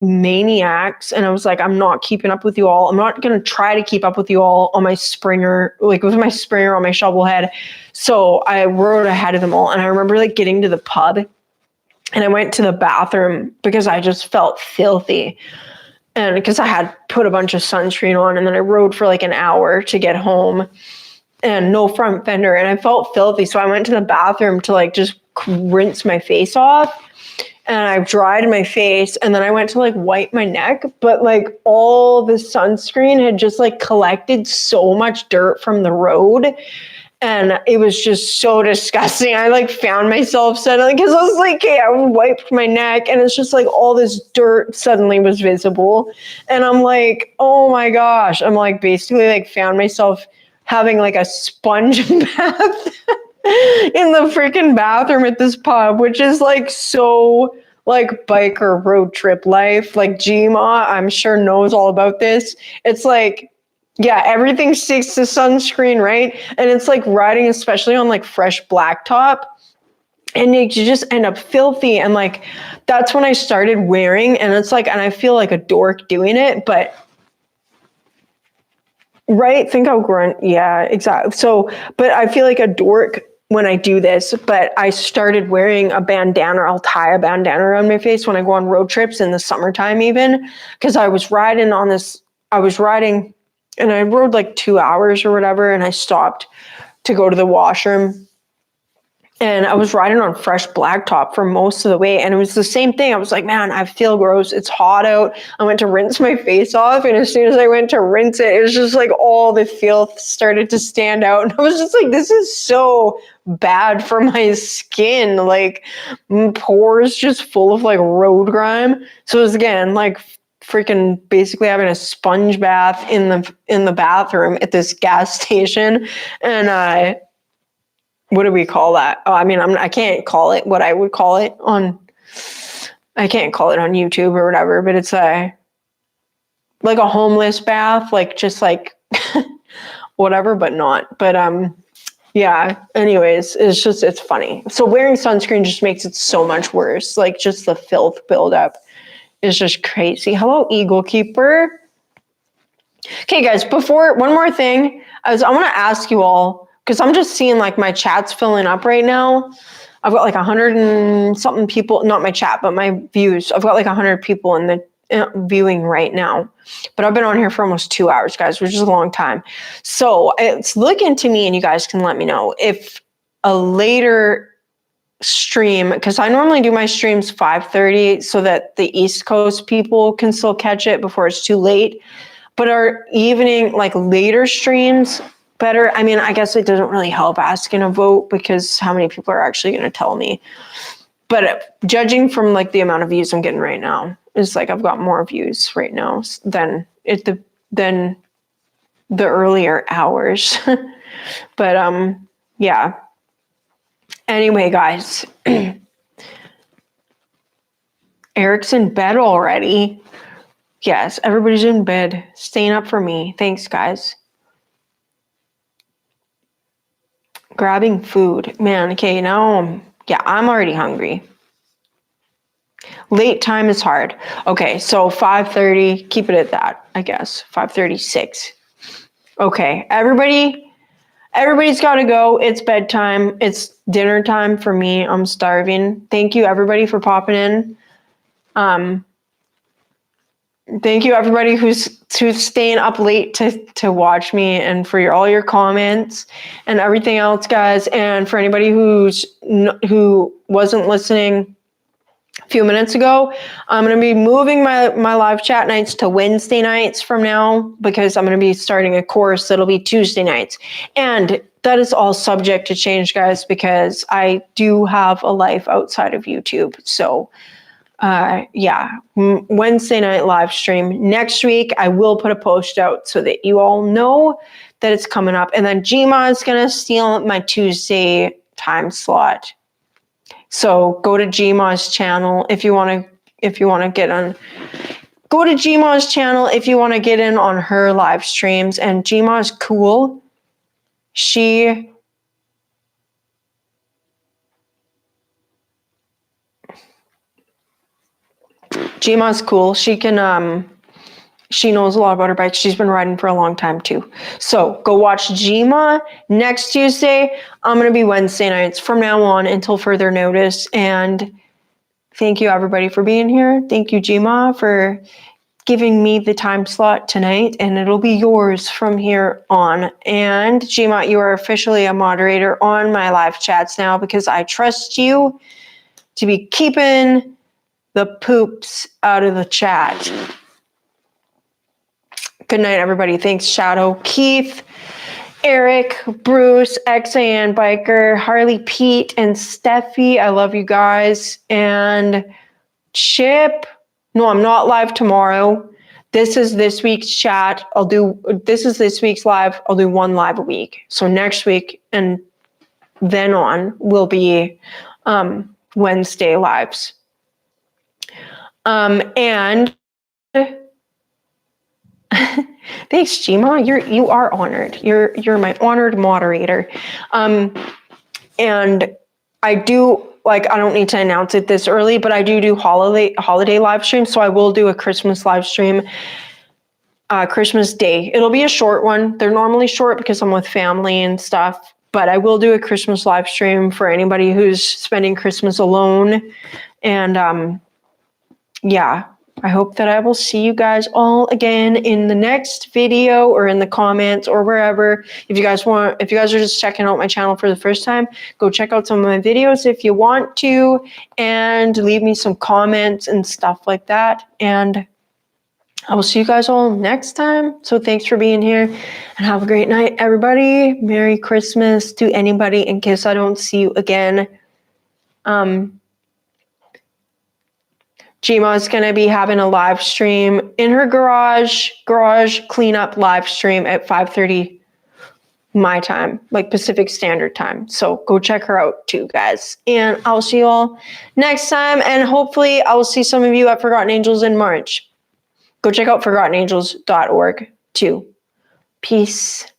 maniacs. And I was like, I'm not keeping up with you all. I'm not going to try to keep up with you all on my Springer, like with my Springer on my shovel head. So I rode ahead of them all. And I remember like getting to the pub, and I went to the bathroom because I just felt filthy. And because I had put a bunch of sunscreen on, and then I rode for like an hour to get home, and no front fender, and I felt filthy. So I went to the bathroom to like just rinse my face off, and I dried my face, and then I went to like wipe my neck, but like all the sunscreen had just like collected so much dirt from the road, and it was just so disgusting. I like found myself suddenly, because I was like, okay, I wiped my neck, and it's just like all this dirt suddenly was visible, and I'm like, oh my gosh. I'm like basically like found myself having like a sponge bath in the freaking bathroom at this pub, which is like so like biker road trip life. Like Gma, I'm sure knows all about this. It's like, yeah, everything sticks to sunscreen, right? And it's like riding, especially on like fresh blacktop, and you just end up filthy. And like, that's when I started wearing, and it's like, and I feel like a dork doing it, but right? Think how grunt. Yeah, exactly. So, but I feel like a dork when I do this, but I started wearing a bandana. I'll tie a bandana around my face when I go on road trips in the summertime, even because I was riding and I rode like 2 hours or whatever. And I stopped to go to the washroom, and I was riding on fresh blacktop for most of the way. And it was the same thing. I was like, man, I feel gross. It's hot out. I went to rinse my face off. And as soon as I went to rinse it, it was just like all the filth started to stand out. And I was just like, this is so bad for my skin. Like pores just full of like road grime. So it was again, like freaking basically having a sponge bath in the bathroom at this gas station. And what do we call that? Oh, I mean, I can't call it what I would call it I can't call it on YouTube or whatever, but it's like a homeless bath, like just like whatever, but not. But yeah, anyways, it's funny. So wearing sunscreen just makes it so much worse. Like just the filth buildup is just crazy. Hello, Eagle Keeper. Okay, guys, one more thing, I want to ask you all, because I'm just seeing like my chat's filling up right now. I've got like 100 and something people, not my chat, but my views. I've got like 100 people in the viewing right now. But I've been on here for almost 2 hours, guys, which is a long time. So it's looking to me, and you guys can let me know if a later stream, because I normally do my streams 5:30 so that the East Coast people can still catch it before it's too late. But are evening, like later streams better? I mean, I guess it doesn't really help asking a vote because how many people are actually going to tell me? But judging from like the amount of views I'm getting right now, it's like I've got more views right now than the earlier hours. But yeah. Anyway, guys, Eric's in bed already. Yes, everybody's in bed, staying up for me. Thanks, guys. Grabbing food. Man, okay, now, yeah, I'm already hungry. Late time is hard. Okay, so 5:30, keep it at that, I guess. 5:36. Okay, everybody's got to go. It's bedtime. It's dinner time for me. I'm starving. Thank you, everybody, for popping in. Thank you, everybody who's staying up late to watch me, and for all your comments and everything else, guys. And for anybody who wasn't listening a few minutes ago, I'm going to be moving my live chat nights to Wednesday nights from now, because I'm going to be starting a course that'll be Tuesday nights. And that is all subject to change, guys, because I do have a life outside of YouTube. So yeah, Wednesday night live stream. Next week, I will put a post out so that you all know that it's coming up. And then Gma is going to steal my Tuesday time slot. So go to Gma's channel if you want to get on. Go to Gma's channel if you want to get in on her live streams. And Gma's cool. Gma's cool. She knows a lot about her bike. She's been riding for a long time too. So go watch Gma next Tuesday. I'm going to be Wednesday nights from now on until further notice. And thank you everybody for being here. Thank you Gma for giving me the time slot tonight, and it'll be yours from here on. And Gma, you are officially a moderator on my live chats now because I trust you to be keeping the poops out of the chat. Good night, everybody. Thanks, Shadow, Keith, Eric, Bruce, XAN Biker, Harley, Pete, and Steffi. I love you guys. And Chip. No, I'm not live tomorrow. This is this week's chat. This is this week's live. I'll do one live a week. So next week and then on will be Wednesday lives. And thanks, Gma. You are honored. You're my honored moderator. And I do, like, I don't need to announce it this early, but I do holiday live stream. So I will do a Christmas live stream, Christmas Day. It'll be a short one. They're normally short because I'm with family and stuff, but I will do a Christmas live stream for anybody who's spending Christmas alone. And yeah, I hope that I will see you guys all again in the next video or in the comments or wherever. If you guys are just checking out my channel for the first time, go check out some of my videos if you want to, and leave me some comments and stuff like that. And I will see you guys all next time. So thanks for being here and have a great night, everybody. Merry Christmas to anybody in case I don't see you again. Gma is going to be having a live stream in her garage cleanup live stream at 5:30 my time, like Pacific Standard Time. So go check her out too, guys. And I'll see you all next time. And hopefully I will see some of you at Forgotten Angels in March. Go check out forgottenangels.org too. Peace.